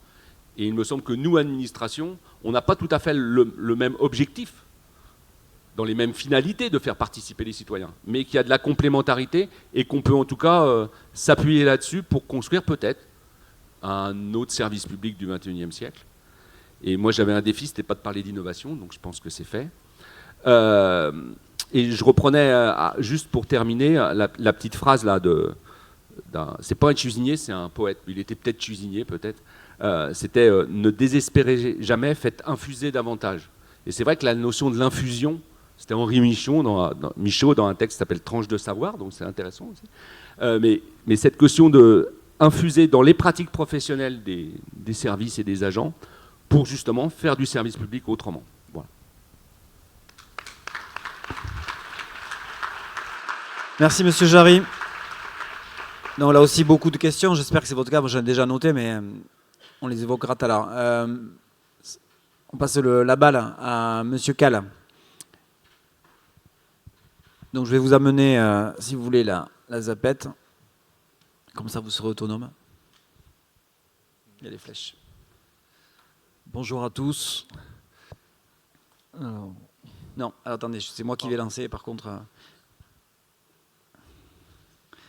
Et il me semble que nous, administration, on n'a pas tout à fait le même objectif, dans les mêmes finalités de faire participer les citoyens, mais qu'il y a de la complémentarité et qu'on peut en tout cas s'appuyer là-dessus pour construire peut-être un autre service public du XXIe siècle. Et moi, j'avais un défi, c'était pas de parler d'innovation, donc je pense que c'est fait. Et je reprenais, juste pour terminer, la petite phrase là c'est pas un cuisinier, c'est un poète. Il était peut-être cuisinier, peut-être. C'était ne désespérez jamais, faites infuser davantage. Et c'est vrai que la notion de l'infusion, c'était Henri Michaud dans un texte qui s'appelle Tranche de savoir, donc c'est intéressant aussi. Mais cette question de infuser dans les pratiques professionnelles des services et des agents pour justement faire du service public autrement. Voilà. Merci Monsieur Jarry. Donc là aussi beaucoup de questions, j'espère que c'est votre cas, moi j'en ai déjà noté, mais on les évoquera tout à l'heure. On passe la balle à Monsieur Cal. Donc je vais vous amener, si vous voulez, la zapette. Comme ça vous serez autonome. Il y a les flèches. Bonjour à tous. Alors... Non, alors, attendez, c'est moi qui vais lancer par contre.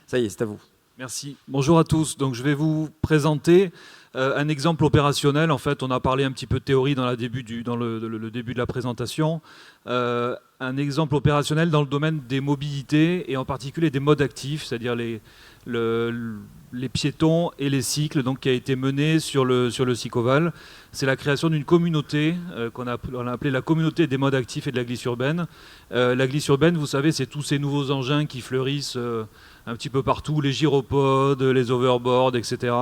Ça y est, c'est à vous. Merci. Bonjour à tous. Donc, je vais vous présenter un exemple opérationnel. En fait, on a parlé un petit peu de théorie dans le début de la présentation. Un exemple opérationnel dans le domaine des mobilités et en particulier des modes actifs, c'est-à-dire les piétons et les cycles, donc, qui a été mené sur le Sicoval. C'est la création d'une communauté qu'on a appelée la communauté des modes actifs et de la glisse urbaine. La glisse urbaine, vous savez, c'est tous ces nouveaux engins qui fleurissent un petit peu partout, les gyropodes, les overboards, etc.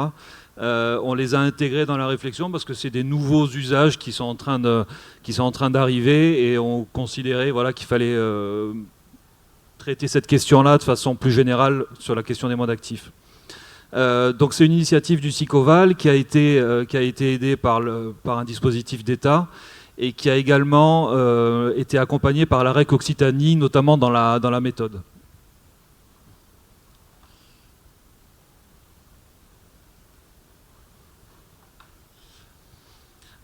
On les a intégrés dans la réflexion parce que c'est des nouveaux usages qui sont en train d'arriver et on considérait qu'il fallait traiter cette question-là de façon plus générale sur la question des modes actifs. Donc c'est une initiative du Sicoval qui a été aidée par un dispositif d'État et qui a également été accompagnée par la REC Occitanie, notamment dans la méthode.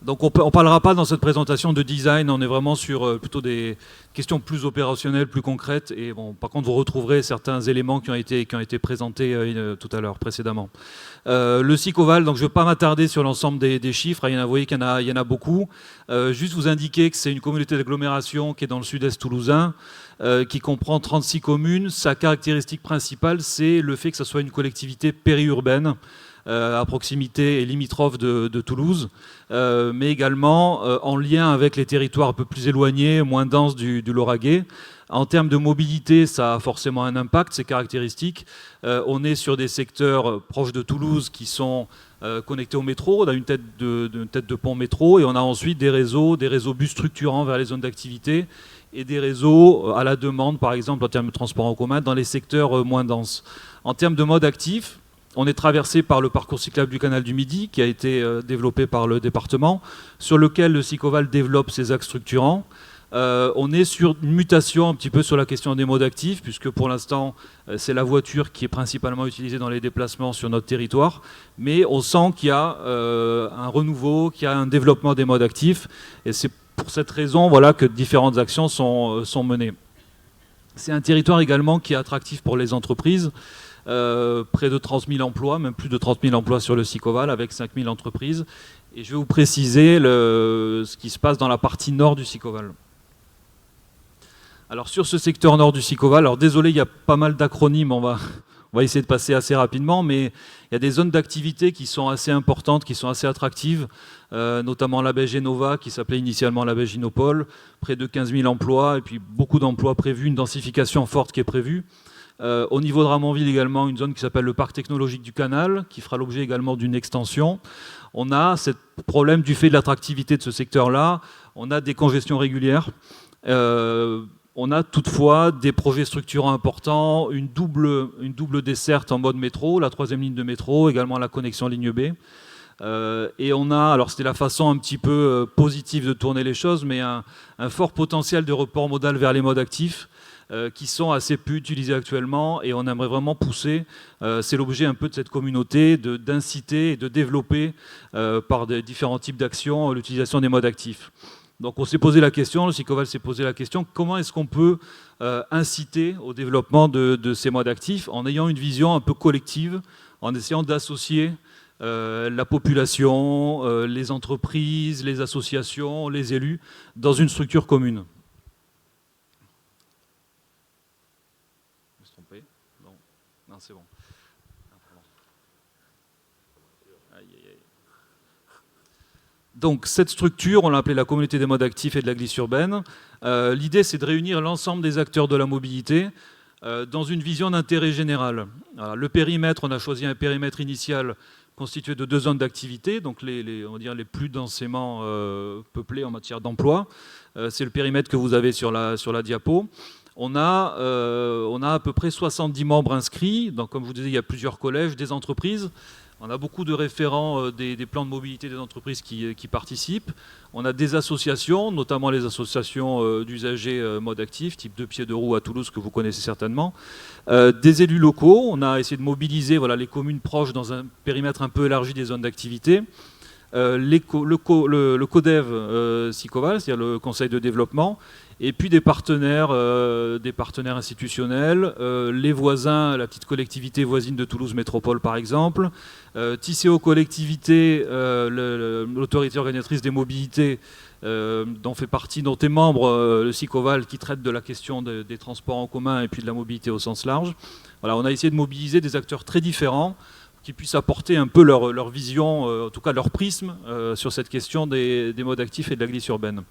Donc on ne parlera pas dans cette présentation de design, on est vraiment sur plutôt des questions plus opérationnelles, plus concrètes. Et bon, par contre, vous retrouverez certains éléments qui ont été présentés tout à l'heure, précédemment. Le SICOVAL, donc je ne vais pas m'attarder sur l'ensemble des chiffres, vous voyez qu'il y en a beaucoup. Juste vous indiquer que c'est une communauté d'agglomération qui est dans le sud-est toulousain, qui comprend 36 communes. Sa caractéristique principale, c'est le fait que ce soit une collectivité périurbaine, à proximité et limitrophe de Toulouse, mais également en lien avec les territoires un peu plus éloignés, moins denses du Lauragais. En termes de mobilité, ça a forcément un impact, c'est caractéristique. On est sur des secteurs proches de Toulouse qui sont connectés au métro. On a une tête de pont métro et on a ensuite des réseaux bus structurants vers les zones d'activité et des réseaux à la demande, par exemple en termes de transport en commun, dans les secteurs moins denses. En termes de mode actif, on est traversé par le parcours cyclable du canal du Midi, qui a été développé par le département, sur lequel le SICOVAL développe ses axes structurants. On est sur une mutation un petit peu sur la question des modes actifs, puisque pour l'instant, c'est la voiture qui est principalement utilisée dans les déplacements sur notre territoire. Mais on sent qu'il y a un renouveau, qu'il y a un développement des modes actifs. Et c'est pour cette raison que différentes actions sont menées. C'est un territoire également qui est attractif pour les entreprises. Près de 30 000 emplois, même plus de 30 000 emplois sur le SICOVAL, avec 5 000 entreprises. Et je vais vous préciser ce qui se passe dans la partie nord du SICOVAL. Alors sur ce secteur nord du SICOVAL, alors désolé, il y a pas mal d'acronymes, on va essayer de passer assez rapidement, mais il y a des zones d'activité qui sont assez importantes, qui sont assez attractives, notamment la baie Génova, qui s'appelait initialement la baie Ginopole, près de 15 000 emplois, et puis beaucoup d'emplois prévus, une densification forte qui est prévue. Au niveau de Ramonville également, une zone qui s'appelle le parc technologique du Canal, qui fera l'objet également d'une extension. On a ce problème du fait de l'attractivité de ce secteur-là, on a des congestions régulières, on a toutefois des projets structurants importants, une double desserte en mode métro, la 3e ligne de métro, également la connexion ligne B. Et on a, alors c'était la façon un petit peu positive de tourner les choses, mais un fort potentiel de report modal vers les modes actifs, qui sont assez peu utilisés actuellement et on aimerait vraiment pousser, c'est l'objet un peu de cette communauté, d'inciter et de développer par des différents types d'actions l'utilisation des modes actifs. Donc on s'est posé la question, le SICOVAL s'est posé la question, comment est-ce qu'on peut inciter au développement de ces modes actifs en ayant une vision un peu collective, en essayant d'associer la population, les entreprises, les associations, les élus dans une structure commune. Non, c'est bon. Donc cette structure, on l'a appelée la communauté des modes actifs et de la glisse urbaine. L'idée, c'est de réunir l'ensemble des acteurs de la mobilité dans une vision d'intérêt général. Alors, le périmètre, on a choisi un périmètre initial constitué de 2 zones d'activité, donc on va dire les plus densément peuplées en matière d'emploi. C'est le périmètre que vous avez sur la diapo. On a à peu près 70 membres inscrits. Donc, comme je vous disais, il y a plusieurs collèges, des entreprises. On a beaucoup de référents des plans de mobilité des entreprises qui participent. On a des associations, notamment les associations d'usagers mode actif, type 2 pieds 2 roues à Toulouse, que vous connaissez certainement. Des élus locaux. On a essayé de mobiliser les communes proches dans un périmètre un peu élargi des zones d'activité. Le CODEV SICOVAL, c'est-à-dire le Conseil de développement, et puis des partenaires institutionnels, les voisins, la petite collectivité voisine de Toulouse Métropole par exemple, Tisséo Collectivité, l'autorité organisatrice des mobilités, dont est membre le SICOVAL, qui traite de la question des transports en commun et puis de la mobilité au sens large. Voilà, on a essayé de mobiliser des acteurs très différents qui puissent apporter un peu leur vision, en tout cas leur prisme, sur cette question des modes actifs et de la glisse urbaine.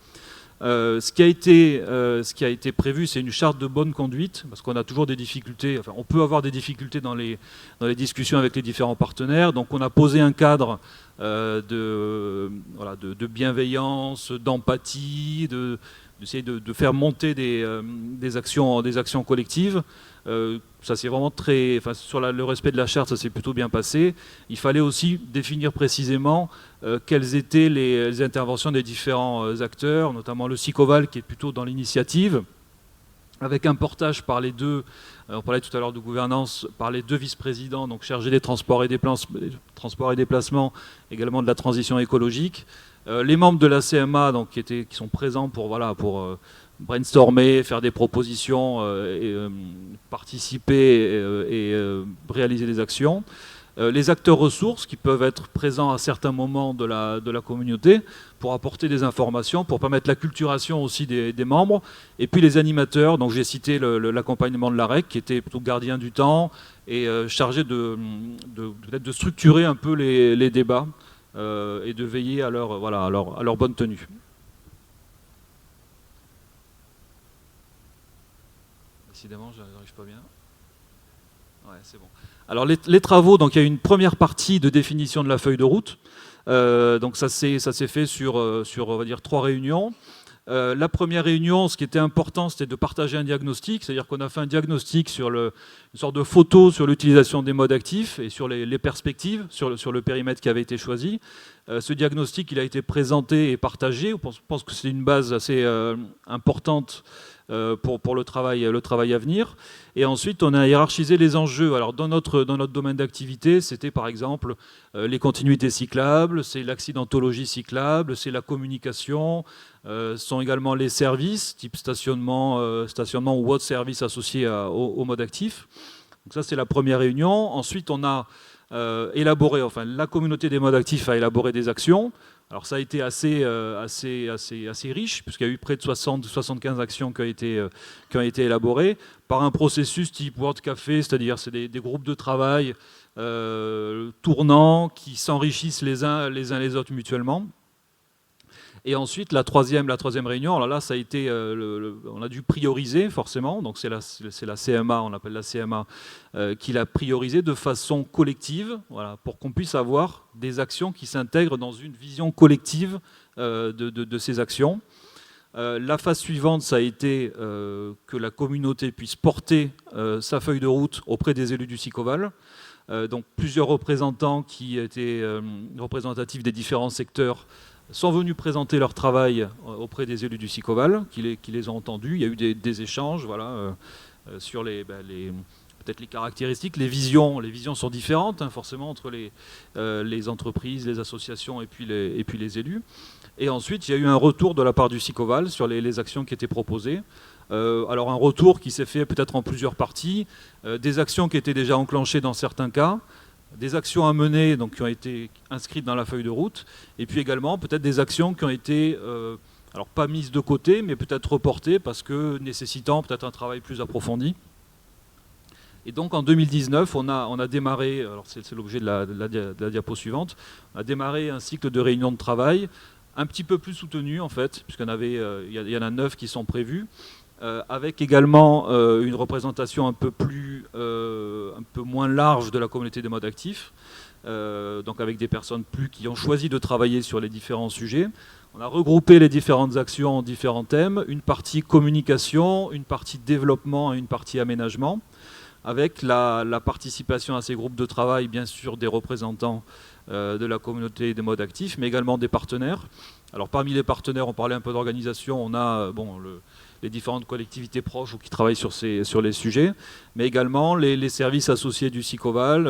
Ce qui a été prévu, c'est une charte de bonne conduite, parce qu'on a toujours des difficultés, on peut avoir des difficultés dans les discussions avec les différents partenaires. Donc on a posé un cadre de bienveillance, d'empathie, d'essayer de faire monter des actions collectives. Ça c'est vraiment sur le respect de la charte, ça s'est plutôt bien passé. Il fallait aussi définir précisément quelles étaient les interventions des différents acteurs, notamment le SICOVAL qui est plutôt dans l'initiative, avec un portage par les deux, on parlait tout à l'heure de gouvernance, par les 2 vice-présidents, donc chargés des transports et déplacements, également de la transition écologique. Les membres de la CMA donc, qui sont présents pour brainstormer, faire des propositions, participer et réaliser des actions. Les acteurs ressources qui peuvent être présents à certains moments de la communauté pour apporter des informations, pour permettre l'acculturation aussi des membres. Et puis les animateurs, donc j'ai cité l'accompagnement de l'AREC qui était plutôt gardien du temps et chargé peut-être de structurer un peu les débats et de veiller à leur bonne tenue. Décidément, je n'arrive pas bien. Ouais, c'est bon. Alors les travaux, donc il y a une première partie de définition de la feuille de route. Donc ça s'est fait sur on va dire 3 réunions. La première réunion, ce qui était important, c'était de partager un diagnostic, c'est-à-dire qu'on a fait un diagnostic sur une sorte de photo sur l'utilisation des modes actifs et sur les perspectives, sur le périmètre qui avait été choisi. Ce diagnostic, il a été présenté et partagé. Je pense que c'est une base assez importante pour le travail à venir. Et ensuite, on a hiérarchisé les enjeux. Alors, dans notre domaine d'activité, c'était par exemple les continuités cyclables, c'est l'accidentologie cyclable, c'est la communication, sont également les services, type stationnement ou autres services associés au mode actif. Donc ça, c'est la première réunion. Ensuite, on a la communauté des modes actifs a élaboré des actions. Alors ça a été assez riche, puisqu'il y a eu près de 75 actions qui ont été élaborées par un processus type World Café, c'est-à-dire c'est des groupes de travail tournants qui s'enrichissent les uns les autres mutuellement. Et ensuite, la troisième réunion, alors là, ça a été, on a dû prioriser forcément, donc c'est la CMA, on appelle la CMA, qui l'a priorisé de façon collective, voilà, pour qu'on puisse avoir des actions qui s'intègrent dans une vision collective de ces actions. La phase suivante, ça a été que la communauté puisse porter sa feuille de route auprès des élus du Sicoval. Donc plusieurs représentants qui étaient représentatifs des différents secteurs sont venus présenter leur travail auprès des élus du Sicoval, qui les ont entendus. Il y a eu des échanges sur peut-être les caractéristiques. Les visions sont différentes, hein, forcément, entre les entreprises, les associations et puis les élus. Et ensuite, il y a eu un retour de la part du Sicoval sur les actions qui étaient proposées. Alors un retour qui s'est fait peut-être en plusieurs parties, des actions qui étaient déjà enclenchées dans certains cas, des actions à mener donc, qui ont été inscrites dans la feuille de route, et puis également peut-être des actions qui ont été, alors pas mises de côté, mais peut-être reportées parce que nécessitant peut-être un travail plus approfondi. Et donc en 2019, on a démarré, alors c'est l'objet de la diapo suivante, on a démarré un cycle de réunions de travail un petit peu plus soutenu en fait, puisqu'il y en a 9 qui sont prévus, avec également une représentation un peu moins large de la communauté des modes actifs, donc avec des personnes qui ont choisi de travailler sur les différents sujets. On a regroupé les différentes actions en différents thèmes, une partie communication, une partie développement et une partie aménagement, avec la participation à ces groupes de travail, bien sûr, des représentants de la communauté des modes actifs, mais également des partenaires. Alors parmi les partenaires, on parlait un peu d'organisation, on a les différentes collectivités proches ou qui travaillent sur les sujets, mais également les services associés du Sicoval,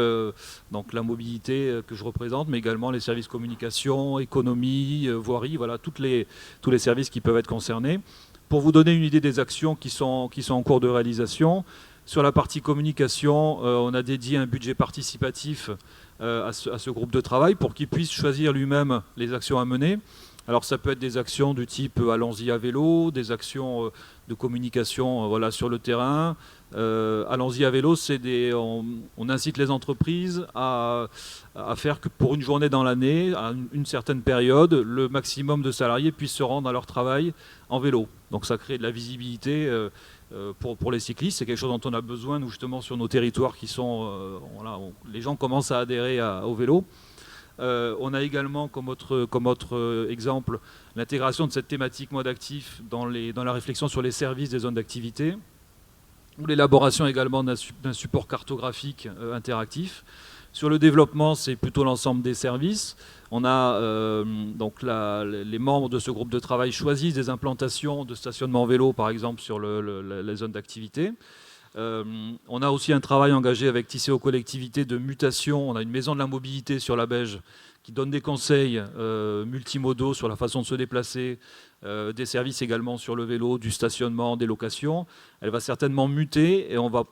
donc la mobilité que je représente, mais également les services communication, économie, voirie, voilà, tous les services qui peuvent être concernés. Pour vous donner une idée des actions qui sont en cours de réalisation, sur la partie communication, on a dédié un budget participatif à ce groupe de travail pour qu'il puisse choisir lui-même les actions à mener. Alors ça peut être des actions du type allons-y à vélo, des actions de communication sur le terrain. Allons-y à vélo, on incite les entreprises à faire que pour une journée dans l'année, à une certaine période, le maximum de salariés puissent se rendre à leur travail en vélo. Donc ça crée de la visibilité pour les cyclistes. C'est quelque chose dont on a besoin, nous, justement, sur nos territoires qui sont... les gens commencent à adhérer au vélo. On a également comme autre exemple l'intégration de cette thématique mode actif dans la réflexion sur les services des zones d'activité, ou l'élaboration également d'un support cartographique interactif. Sur le développement, c'est plutôt l'ensemble des services. On a les membres de ce groupe de travail choisissent des implantations de stationnement vélo, par exemple, sur les zones d'activité. On a aussi un travail engagé avec Tisséo Collectivité de mutation. On a une maison de la mobilité sur la Beige qui donne des conseils multimodaux sur la façon de se déplacer, des services également sur le vélo, du stationnement, des locations. Elle va certainement muter et on va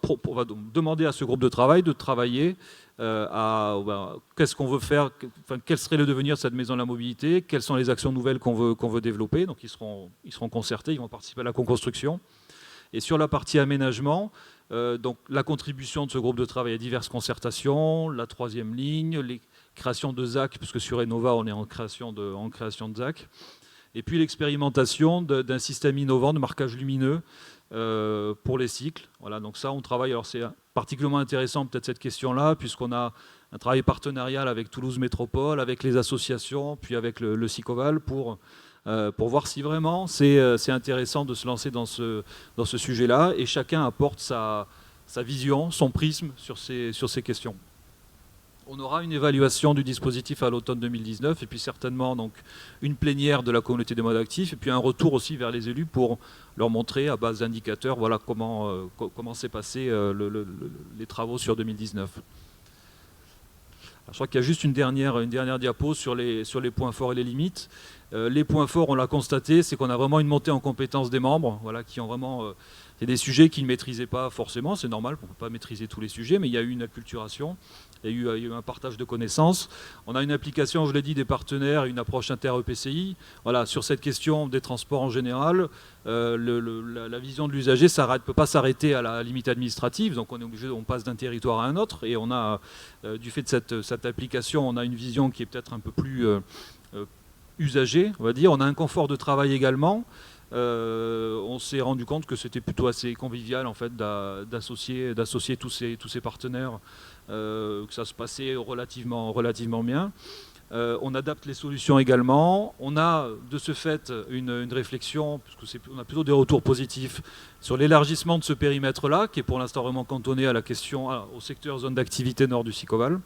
donc demander à ce groupe de travail de travailler qu'est-ce qu'on veut faire, quel serait le devenir de cette maison de la mobilité, quelles sont les actions nouvelles qu'on veut développer. Donc ils seront concertés, ils vont participer à la co-construction. Et sur la partie aménagement, donc la contribution de ce groupe de travail à diverses concertations, la troisième ligne, les créations de ZAC, puisque sur Enova on est en création de ZAC, et puis l'expérimentation d'un système innovant de marquage lumineux pour les cycles. Voilà, donc ça on travaille, alors c'est particulièrement intéressant peut-être cette question-là, puisqu'on a un travail partenarial avec Toulouse Métropole, avec les associations, puis avec le SICOVAL pour voir si vraiment c'est intéressant de se lancer dans ce sujet-là, et chacun apporte sa vision, son prisme sur ces questions. On aura une évaluation du dispositif à l'automne 2019, et puis certainement donc, une plénière de la communauté des modes actifs, et puis un retour aussi vers les élus pour leur montrer à base d'indicateurs voilà, comment s'est passé les travaux sur 2019. Alors, je crois qu'il y a juste une dernière diapo sur les points forts et les limites. Les points forts, on l'a constaté, c'est qu'on a vraiment une montée en compétences des membres, voilà, qui ont vraiment... c'est des sujets qu'ils ne maîtrisaient pas forcément, c'est normal, on ne peut pas maîtriser tous les sujets, mais il y a eu une acculturation, il y a eu un partage de connaissances. On a une application, je l'ai dit, des partenaires, une approche inter-EPCI. Voilà, sur cette question des transports en général, la vision de l'usager ne peut pas s'arrêter à la limite administrative, donc on passe d'un territoire à un autre, et on a, du fait de cette application, on a une vision qui est peut-être un peu plus usagée, on va dire. On a un confort de travail également. On s'est rendu compte que c'était plutôt assez convivial en fait d'associer tous ces partenaires, que ça se passait relativement bien. On adapte les solutions également. On a de ce fait une réflexion, puisqu'on a plutôt des retours positifs sur l'élargissement de ce périmètre-là, qui est pour l'instant vraiment cantonné à la question au secteur zone d'activité nord du SICOVAL.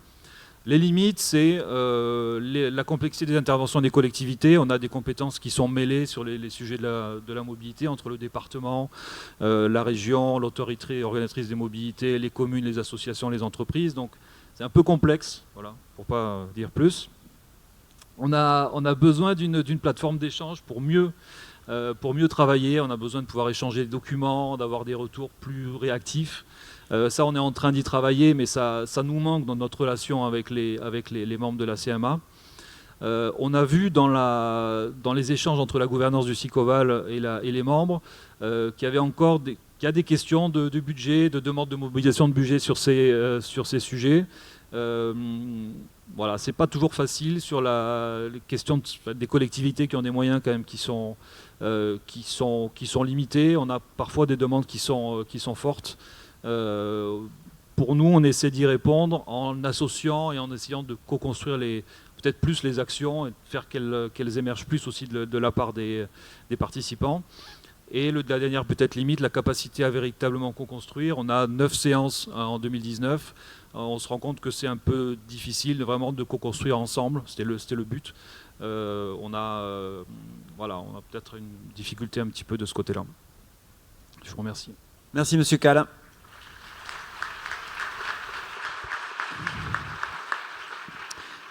Les limites, c'est la complexité des interventions des collectivités. On a des compétences qui sont mêlées sur les sujets de la mobilité entre le département, la région, l'autorité organisatrice des mobilités, les communes, les associations, les entreprises. Donc c'est un peu complexe, voilà, pour ne pas dire plus. On a besoin d'une plateforme d'échange pour mieux travailler. On a besoin de pouvoir échanger des documents, d'avoir des retours plus réactifs. Ça, on est en train d'y travailler, mais ça nous manque dans notre relation avec les membres de la CMA. On a vu dans les échanges entre la gouvernance du SICOVAL et les membres qu'il y a des questions de budget, de demande de mobilisation de budget sur ces sujets. Voilà, c'est pas toujours facile sur les questions des collectivités qui ont des moyens quand même qui sont limités. On a parfois des demandes qui sont fortes. Pour nous, on essaie d'y répondre en associant et en essayant de co-construire peut-être plus les actions et de faire qu'elles émergent plus aussi de la part des participants. Et la dernière peut-être limite, la capacité à véritablement co-construire. On a 9 séances en 2019. On se rend compte que c'est un peu difficile vraiment de co-construire ensemble. C'était le but. On a peut-être une difficulté un petit peu de ce côté-là. Je vous remercie. Merci Monsieur Cala.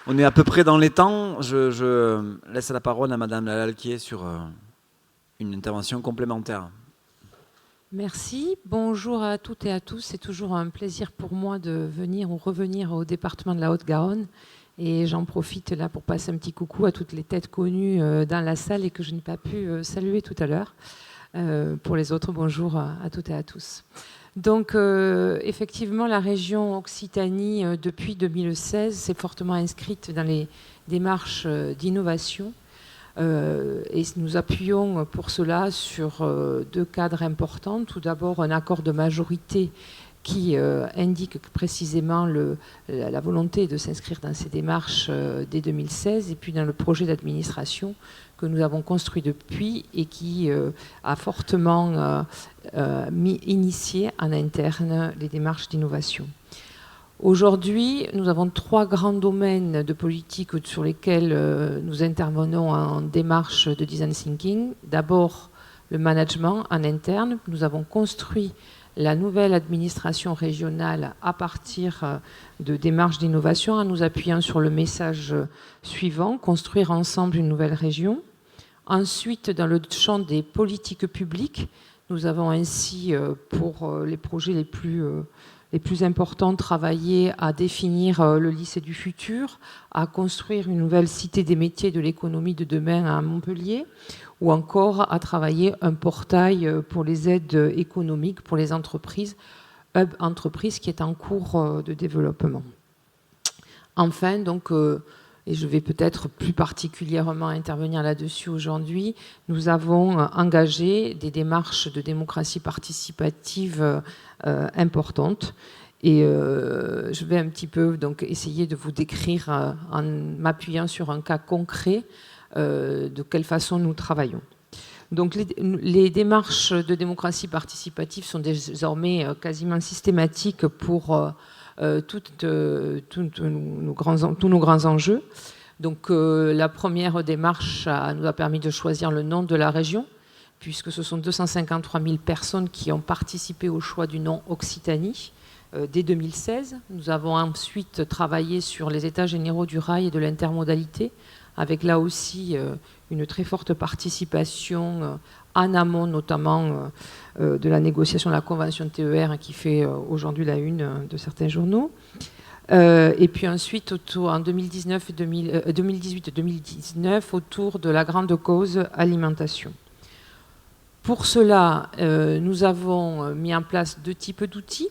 On est à peu près dans les temps. Je laisse la parole à Madame Lalalquier sur une intervention complémentaire. Merci. Bonjour à toutes et à tous. C'est toujours un plaisir pour moi de venir ou revenir au département de la Haute-Garonne. Et j'en profite là pour passer un petit coucou à toutes les têtes connues dans la salle et que je n'ai pas pu saluer tout à l'heure. Pour les autres, bonjour à toutes et à tous. Donc, effectivement, la région Occitanie, depuis 2016, s'est fortement inscrite dans les démarches d'innovation. Et nous appuyons pour cela sur 2 cadres importants. Tout d'abord, un accord de majorité qui indique précisément la volonté de s'inscrire dans ces démarches dès 2016, et puis dans le projet d'administration que nous avons construit depuis et qui a fortement initié en interne les démarches d'innovation. Aujourd'hui, nous avons 3 grands domaines de politique sur lesquels nous intervenons en démarche de design thinking. D'abord, le management en interne. Nous avons construit la nouvelle administration régionale à partir de démarches d'innovation en nous appuyant sur le message suivant, construire ensemble une nouvelle région. Ensuite, dans le champ des politiques publiques, nous avons ainsi, pour les projets les plus importants, travaillé à définir le lycée du futur, à construire une nouvelle cité des métiers de l'économie de demain à Montpellier, ou encore à travailler un portail pour les aides économiques pour les entreprises, Hub Entreprise, qui est en cours de développement. Enfin, donc, et je vais peut-être plus particulièrement intervenir là-dessus aujourd'hui, nous avons engagé des démarches de démocratie participative importantes. Et je vais un petit peu donc, essayer de vous décrire, en m'appuyant sur un cas concret, de quelle façon nous travaillons. Donc les démarches de démocratie participative sont désormais quasiment systématiques pour tous nos grands enjeux. Donc la première démarche nous a permis de choisir le nom de la région, puisque ce sont 253 000 personnes qui ont participé au choix du nom Occitanie dès 2016. Nous avons ensuite travaillé sur les états généraux du rail et de l'intermodalité, avec là aussi une très forte participation en amont, notamment de la négociation de la convention de TER qui fait aujourd'hui la une de certains journaux. Et puis ensuite, en 2018-2019, autour de la grande cause alimentation. Pour cela, nous avons mis en place 2 types d'outils.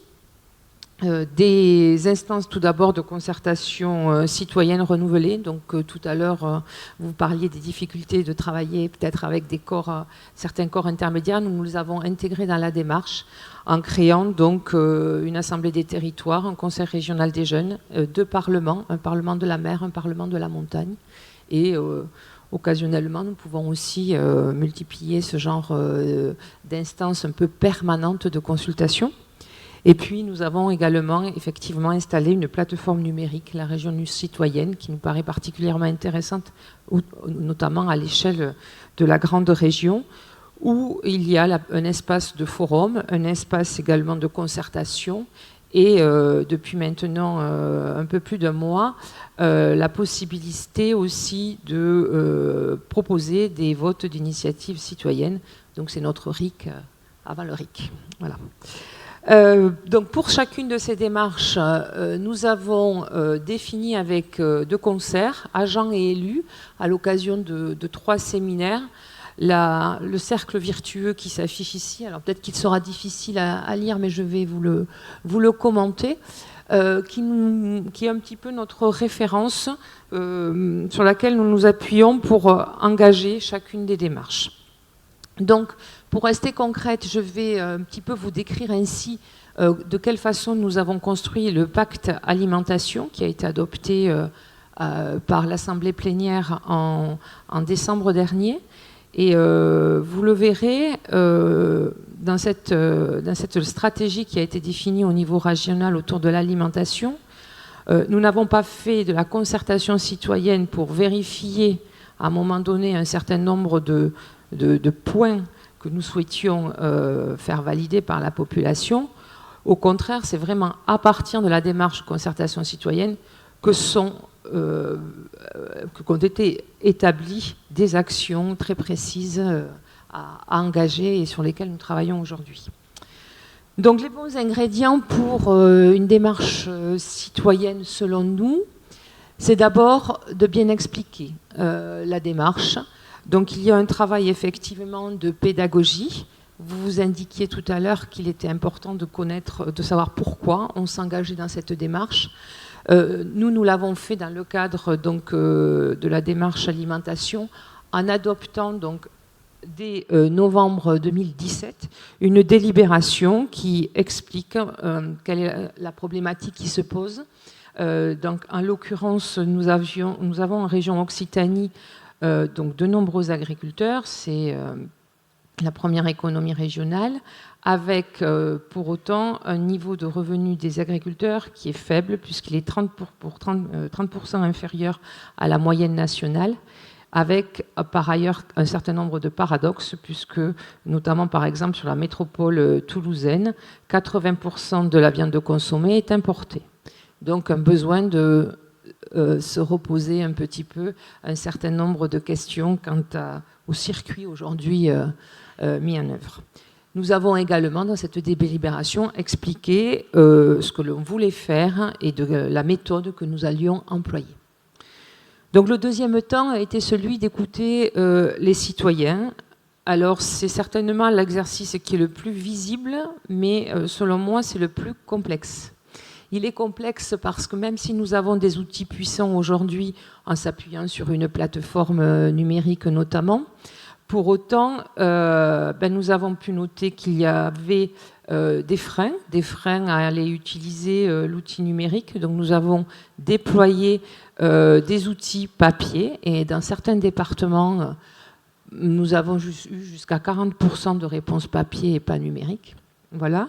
Des instances tout d'abord de concertation citoyenne renouvelées. Donc tout à l'heure, vous parliez des difficultés de travailler peut-être avec des corps, certains corps intermédiaires. Nous les avons intégrés dans la démarche en créant donc une assemblée des territoires, un conseil régional des jeunes, 2 parlements, un parlement de la mer, un parlement de la montagne. Et occasionnellement, nous pouvons aussi multiplier ce genre d'instances un peu permanentes de consultation. Et puis, nous avons également effectivement installé une plateforme numérique, la région citoyenne, qui nous paraît particulièrement intéressante, notamment à l'échelle de la grande région, où il y a un espace de forum, un espace également de concertation, et depuis maintenant un peu plus d'1 mois, la possibilité aussi de proposer des votes d'initiative citoyenne. Donc, c'est notre RIC avant le RIC. Voilà. Donc pour chacune de ces démarches, nous avons défini avec 2 concerts, agents et élus, à l'occasion de 3 séminaires, le cercle virtueux qui s'affiche ici. Alors peut-être qu'il sera difficile à lire, mais je vais vous le commenter, qui est un petit peu notre référence sur laquelle nous nous appuyons pour engager chacune des démarches. Donc, pour rester concrète, je vais un petit peu vous décrire ainsi de quelle façon nous avons construit le pacte alimentation qui a été adopté par l'Assemblée plénière en décembre dernier. Et vous le verrez, dans cette stratégie qui a été définie au niveau régional autour de l'alimentation, nous n'avons pas fait de la concertation citoyenne pour vérifier à un moment donné un certain nombre de points que nous souhaitions faire valider par la population. Au contraire, c'est vraiment à partir de la démarche concertation citoyenne qu'ont été établies des actions très précises à engager et sur lesquelles nous travaillons aujourd'hui. Donc les bons ingrédients pour une démarche citoyenne selon nous, c'est d'abord de bien expliquer la démarche. Donc il y a un travail effectivement de pédagogie. Vous vous indiquiez tout à l'heure qu'il était important de connaître, de savoir pourquoi on s'engageait dans cette démarche. Nous l'avons fait dans le cadre donc, de la démarche alimentation en adoptant donc, dès novembre 2017 une délibération qui explique quelle est la problématique qui se pose. Donc, en l'occurrence, nous avons en région Occitanie donc de nombreux agriculteurs, c'est la première économie régionale, avec pour autant un niveau de revenu des agriculteurs qui est faible, puisqu'il est 30% inférieur à la moyenne nationale. avec par ailleurs un certain nombre de paradoxes, puisque notamment par exemple sur la métropole toulousaine, 80% de la viande consommée est importée. Donc un besoin de se reposer un petit peu un certain nombre de questions quant au circuit aujourd'hui mis en œuvre. Nous avons également dans cette délibération expliqué ce que l'on voulait faire et de la méthode que nous allions employer. Donc le deuxième temps a été celui d'écouter les citoyens. Alors c'est certainement l'exercice qui est le plus visible, mais selon moi c'est le plus complexe. Il est complexe parce que même si nous avons des outils puissants aujourd'hui en s'appuyant sur une plateforme numérique notamment, pour autant nous avons pu noter qu'il y avait des freins à aller utiliser l'outil numérique. Donc nous avons déployé des outils papier et dans certains départements, nous avons eu jusqu'à 40% de réponses papier et pas numérique. Voilà.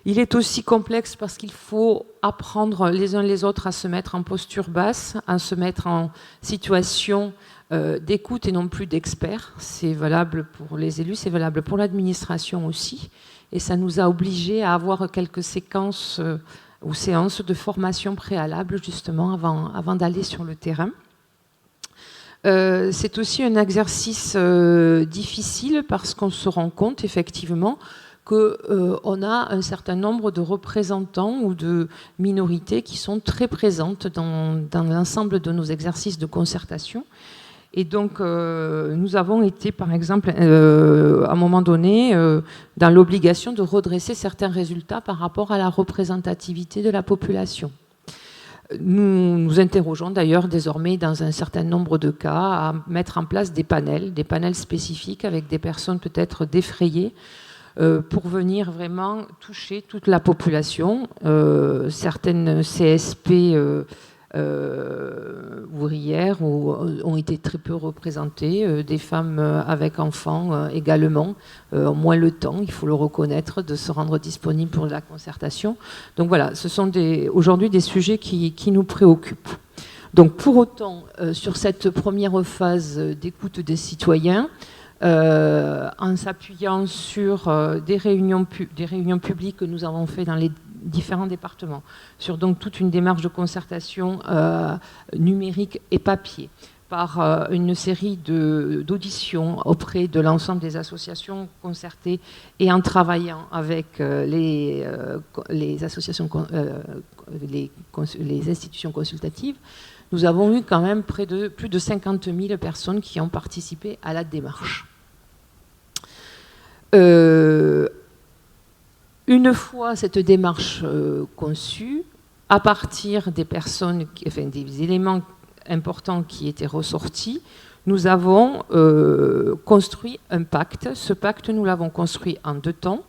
Il est aussi complexe parce qu'il faut apprendre les uns les autres à se mettre en posture basse, à se mettre en situation d'écoute et non plus d'expert. C'est valable pour les élus, c'est valable pour l'administration aussi. Et ça nous a obligés à avoir quelques séquences ou séances de formation préalable justement avant d'aller sur le terrain. C'est aussi un exercice difficile parce qu'on se rend compte effectivement qu'on a un certain nombre de représentants ou de minorités qui sont très présentes dans l'ensemble de nos exercices de concertation. Et donc, nous avons été, par exemple, à un moment donné, dans l'obligation de redresser certains résultats par rapport à la représentativité de la population. Nous nous interrogeons d'ailleurs désormais dans un certain nombre de cas à mettre en place des panels spécifiques avec des personnes peut-être défrayées, pour venir vraiment toucher toute la population. Certaines CSP ouvrières ont été très peu représentées, des femmes avec enfants également ont moins le temps, il faut le reconnaître, de se rendre disponibles pour la concertation. Donc voilà, ce sont aujourd'hui des sujets qui nous préoccupent. Donc pour autant, sur cette première phase d'écoute des citoyens, en s'appuyant sur des réunions publiques que nous avons fait dans les différents départements, sur donc toute une démarche de concertation numérique et papier, par une série d'auditions auprès de l'ensemble des associations concertées et en travaillant avec les institutions consultatives, nous avons eu quand même plus de 50 000 personnes qui ont participé à la démarche. Une fois cette démarche conçue, à partir des personnes, des éléments importants qui étaient ressortis, nous avons construit un pacte. Ce pacte, nous l'avons construit en 2 temps.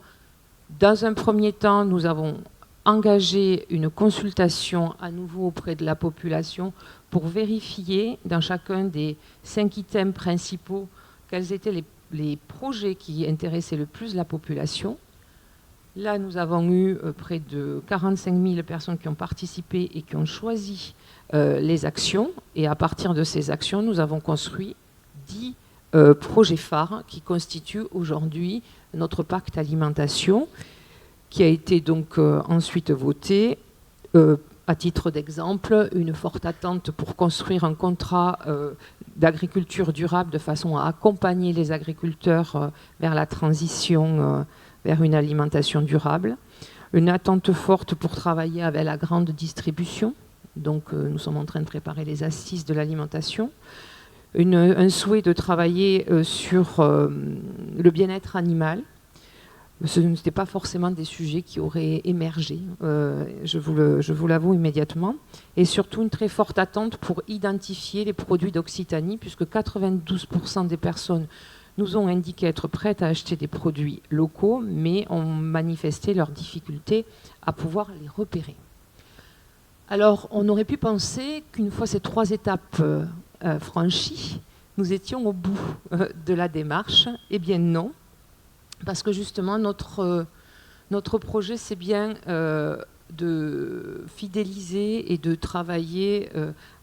Dans un premier temps, nous avons engagé une consultation à nouveau auprès de la population pour vérifier dans chacun des 5 items principaux quels étaient les projets qui intéressaient le plus la population. Là, nous avons eu près de 45 000 personnes qui ont participé et qui ont choisi les actions. Et à partir de ces actions, nous avons construit 10 projets phares qui constituent aujourd'hui notre pacte alimentation, qui a été donc ensuite voté. À titre d'exemple, une forte attente pour construire un contrat d'agriculture durable de façon à accompagner les agriculteurs vers la transition vers une alimentation durable. Une attente forte pour travailler avec la grande distribution. Donc nous sommes en train de préparer les assises de l'alimentation. Un souhait de travailler sur le bien-être animal. Ce n'était pas forcément des sujets qui auraient émergé, je vous l'avoue immédiatement. Et surtout une très forte attente pour identifier les produits d'Occitanie, puisque 92% des personnes nous ont indiqué être prêtes à acheter des produits locaux, mais ont manifesté leur difficulté à pouvoir les repérer. Alors, on aurait pu penser qu'une fois ces 3 étapes franchies, nous étions au bout de la démarche. Eh bien non, parce que justement, notre projet, c'est bien de fidéliser et de travailler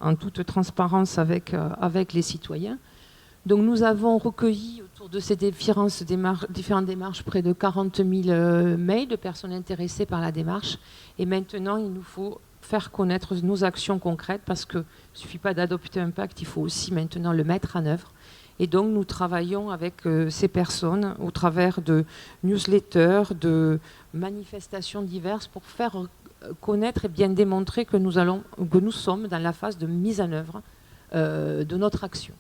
en toute transparence avec les citoyens, Donc nous avons recueilli autour de ces différentes démarches près de 40 000 mails de personnes intéressées par la démarche. Et maintenant, il nous faut faire connaître nos actions concrètes parce qu'il ne suffit pas d'adopter un pacte, il faut aussi maintenant le mettre en œuvre. Et donc nous travaillons avec ces personnes au travers de newsletters, de manifestations diverses pour faire connaître et bien démontrer que nous sommes dans la phase de mise en œuvre de notre action.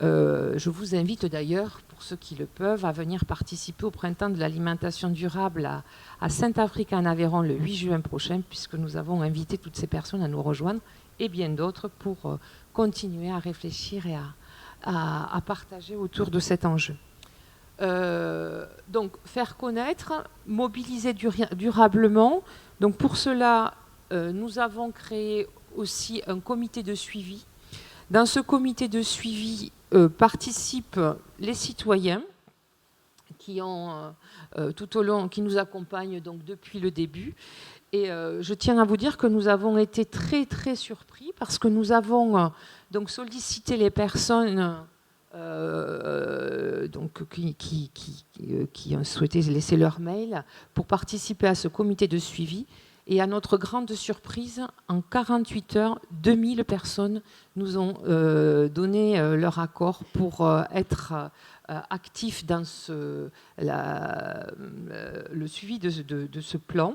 Je vous invite d'ailleurs, pour ceux qui le peuvent, à venir participer au Printemps de l'alimentation durable à Saint-Afrique en Aveyron le 8 juin prochain, puisque nous avons invité toutes ces personnes à nous rejoindre et bien d'autres pour continuer à réfléchir et à partager autour de cet enjeu. Donc, faire connaître, mobiliser durablement. Donc, pour cela, nous avons créé aussi un comité de suivi. Dans ce comité de suivi participent les citoyens qui nous accompagnent donc depuis le début. Et je tiens à vous dire que nous avons été très très surpris parce que nous avons donc sollicité les personnes qui ont souhaité laisser leur mail pour participer à ce comité de suivi. Et à notre grande surprise, en 48 heures, 2000 personnes nous ont donné leur accord pour être actifs dans le suivi de ce plan.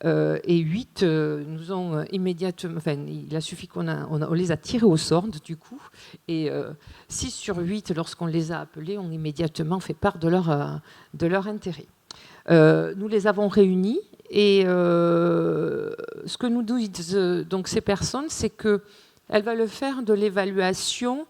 Et 8 nous ont immédiatement... Enfin, il a suffi on les a tirés au sort, du coup. Et 6 sur 8, lorsqu'on les a appelés, ont immédiatement fait part de leur intérêt. Nous les avons réunis. Et ce que nous disent donc ces personnes, c'est qu'elles veulent faire de l'évaluation,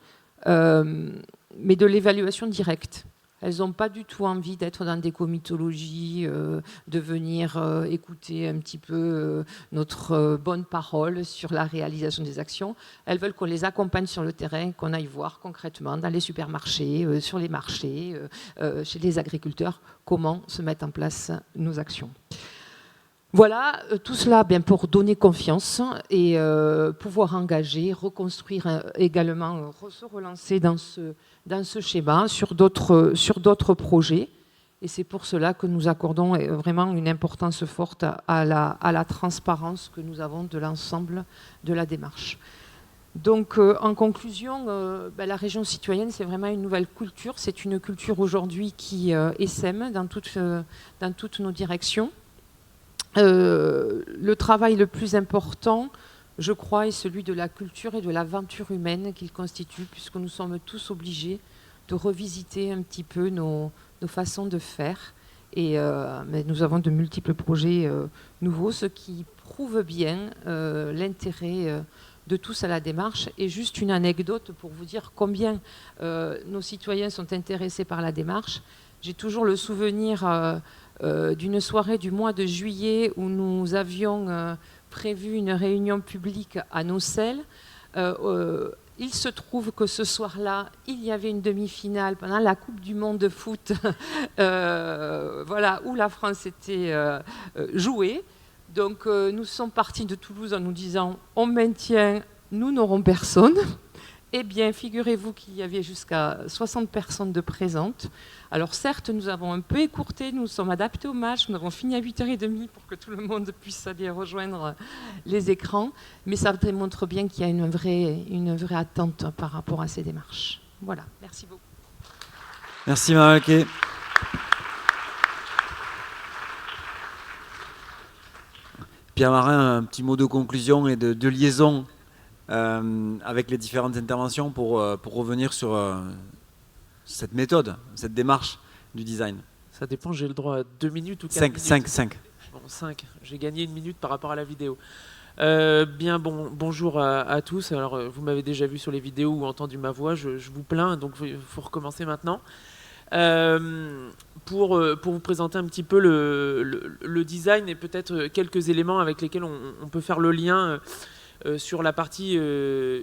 mais de l'évaluation directe. Elles n'ont pas du tout envie d'être dans des comitologies, de venir écouter un petit peu notre bonne parole sur la réalisation des actions. Elles veulent qu'on les accompagne sur le terrain, qu'on aille voir concrètement dans les supermarchés, sur les marchés, chez les agriculteurs, comment se mettent en place nos actions. Voilà, tout cela bien pour donner confiance et pouvoir engager, reconstruire également, se relancer dans ce schéma sur d'autres projets. Et c'est pour cela que nous accordons vraiment une importance forte à la transparence que nous avons de l'ensemble de la démarche. Donc, en conclusion, la région citoyenne, c'est vraiment une nouvelle culture. C'est une culture aujourd'hui qui essaime dans toutes nos directions. Le travail le plus important, je crois, est celui de la culture et de l'aventure humaine qu'il constitue, puisque nous sommes tous obligés de revisiter un petit peu nos façons de faire. Et mais nous avons de multiples projets nouveaux, ce qui prouve bien l'intérêt de tous à la démarche. Et juste une anecdote pour vous dire combien nos citoyens sont intéressés par la démarche. J'ai toujours le souvenir d'une soirée du mois de juillet où nous avions prévu une réunion publique à Nocelles. Il se trouve que ce soir-là, il y avait une demi-finale pendant la Coupe du Monde de foot, voilà, où la France était jouée. Donc nous sommes partis de Toulouse en nous disant « on maintient, nous n'aurons personne ». Eh bien, figurez-vous qu'il y avait jusqu'à 60 personnes de présentes. Alors certes, nous avons un peu écourté, nous sommes adaptés au match, nous avons fini à 8h30 pour que tout le monde puisse aller rejoindre les écrans, mais ça démontre bien qu'il y a une vraie attente par rapport à ces démarches. Voilà, merci beaucoup. Merci Marie Alquet. Pierre Marin, un petit mot de conclusion et de liaison avec les différentes interventions pour revenir sur cette méthode, cette démarche du design. Ça dépend, j'ai le droit à 2 minutes ou 4 minutes 5. Bon, 5. J'ai gagné 1 minute par rapport à la vidéo. Bonjour à tous. Alors, vous m'avez déjà vu sur les vidéos ou entendu ma voix, je vous plains, donc il faut recommencer maintenant. Pour vous présenter un petit peu le design et peut-être quelques éléments avec lesquels on peut faire le lien sur la partie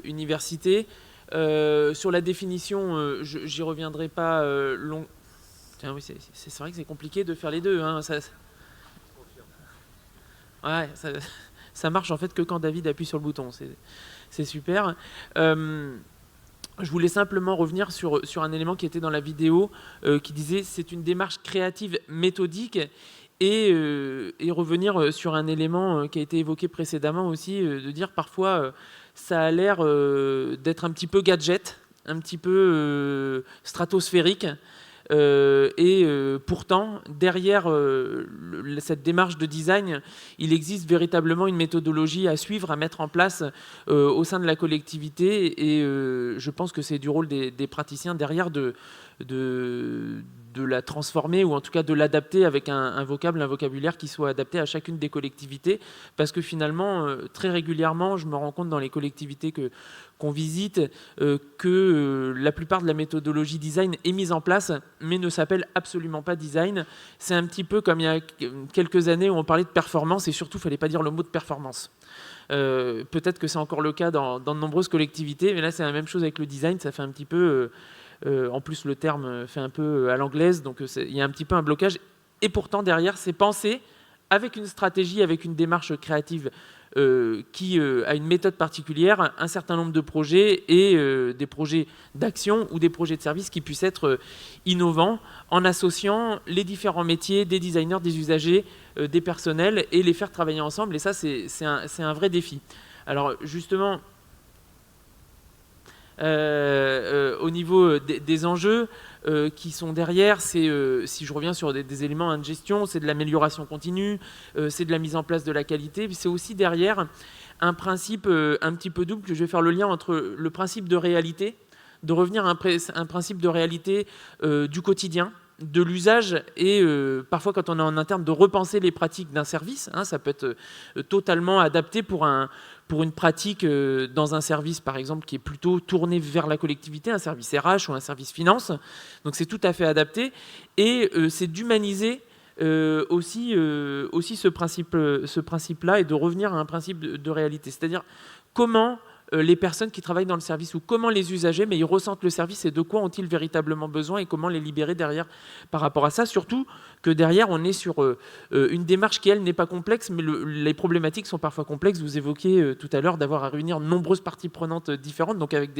université. Sur la définition, j'y reviendrai pas long. Tiens, oui, c'est vrai que c'est compliqué de faire les deux. Hein, ça marche en fait que quand David appuie sur le bouton. C'est super. Je voulais simplement revenir sur un élément qui était dans la vidéo, qui disait c'est une démarche créative méthodique, et revenir sur un élément qui a été évoqué précédemment aussi, de dire parfois ça a l'air d'être un petit peu gadget, un petit peu stratosphérique. Pourtant, derrière cette démarche de design, il existe véritablement une méthodologie à suivre, à mettre en place au sein de la collectivité. Et je pense que c'est du rôle des praticiens derrière de la transformer, ou en tout cas de l'adapter avec un vocabulaire qui soit adapté à chacune des collectivités. Parce que finalement, très régulièrement, je me rends compte dans les collectivités qu'on visite que la plupart de la méthodologie design est mise en place, mais ne s'appelle absolument pas design. C'est un petit peu comme il y a quelques années où on parlait de performance, et surtout, il ne fallait pas dire le mot de performance. Peut-être que c'est encore le cas dans de nombreuses collectivités, mais là, c'est la même chose avec le design. Ça fait un petit peu... en plus, le terme fait un peu à l'anglaise, donc il y a un petit peu un blocage. Et pourtant, derrière, c'est pensé avec une stratégie, avec une démarche créative qui a une méthode particulière, un certain nombre de projets, et des projets d'action ou des projets de service qui puissent être innovants, en associant les différents métiers, des designers, des usagers, des personnels, et les faire travailler ensemble. Et ça, c'est un vrai défi. Alors, justement... au niveau des enjeux qui sont derrière, c'est, si je reviens sur des éléments de gestion, c'est de l'amélioration continue, c'est de la mise en place de la qualité, puis c'est aussi derrière un principe un petit peu double, que je vais faire le lien entre le principe de réalité, de revenir à un principe de réalité du quotidien, de l'usage, et parfois quand on est en interne, de repenser les pratiques d'un service. Ça peut être totalement adapté pour une pratique dans un service, par exemple, qui est plutôt tourné vers la collectivité, un service RH ou un service finance. Donc c'est tout à fait adapté, et c'est d'humaniser aussi ce principe-là, et de revenir à un principe de réalité. C'est-à-dire comment les personnes qui travaillent dans le service, ou comment les usagers, mais ils ressentent le service, et de quoi ont-ils véritablement besoin, et comment les libérer derrière par rapport à ça. Surtout que derrière, on est sur une démarche qui, elle, n'est pas complexe, mais les problématiques sont parfois complexes. Vous évoquiez tout à l'heure d'avoir à réunir de nombreuses parties prenantes différentes, donc avec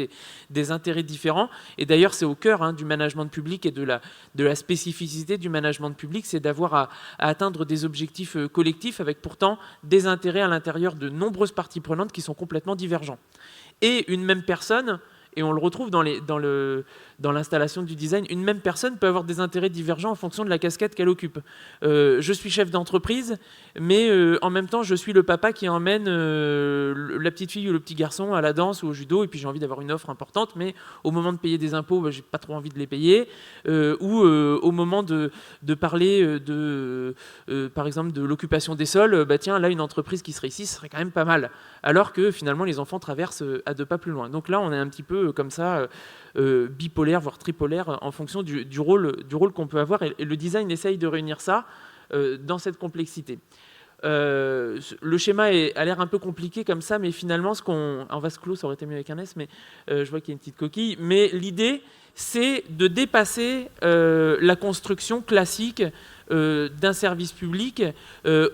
des intérêts différents. Et d'ailleurs, c'est au cœur du management public et de la spécificité du management public, c'est d'avoir à atteindre des objectifs collectifs, avec pourtant des intérêts à l'intérieur de nombreuses parties prenantes qui sont complètement divergents. Et une même personne, et on le retrouve dans l'installation du design, une même personne peut avoir des intérêts divergents en fonction de la casquette qu'elle occupe. Je suis chef d'entreprise, mais en même temps, je suis le papa qui emmène la petite fille ou le petit garçon à la danse ou au judo, et puis j'ai envie d'avoir une offre importante, mais au moment de payer des impôts, j'ai pas trop envie de les payer. Ou au moment de parler par exemple, de l'occupation des sols, tiens, là, une entreprise qui serait ici, ce serait quand même pas mal. Alors que finalement, les enfants traversent à 2 pas plus loin. Donc là, on est un petit peu comme ça, bipolaire, voire tripolaire, en fonction du rôle qu'on peut avoir. Et le design essaye de réunir ça dans cette complexité. Le schéma a l'air un peu compliqué comme ça, mais finalement, en vase clos, ça aurait été mieux avec un S, mais je vois qu'il y a une petite coquille. Mais l'idée, c'est de dépasser la construction classique d'un service public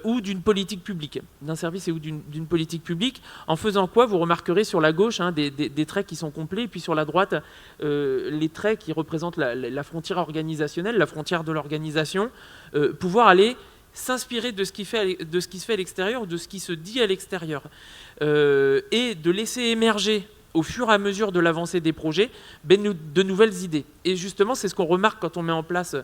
ou d'une politique publique, d'un service ou d'une politique publique, en faisant quoi, vous remarquerez sur la gauche des traits qui sont complets, et puis sur la droite, les traits qui représentent la frontière organisationnelle, la frontière de l'organisation, pouvoir aller s'inspirer de ce qui se fait à l'extérieur, de ce qui se dit à l'extérieur, et de laisser émerger au fur et à mesure de l'avancée des projets, de nouvelles idées. Et justement, c'est ce qu'on remarque quand on met en place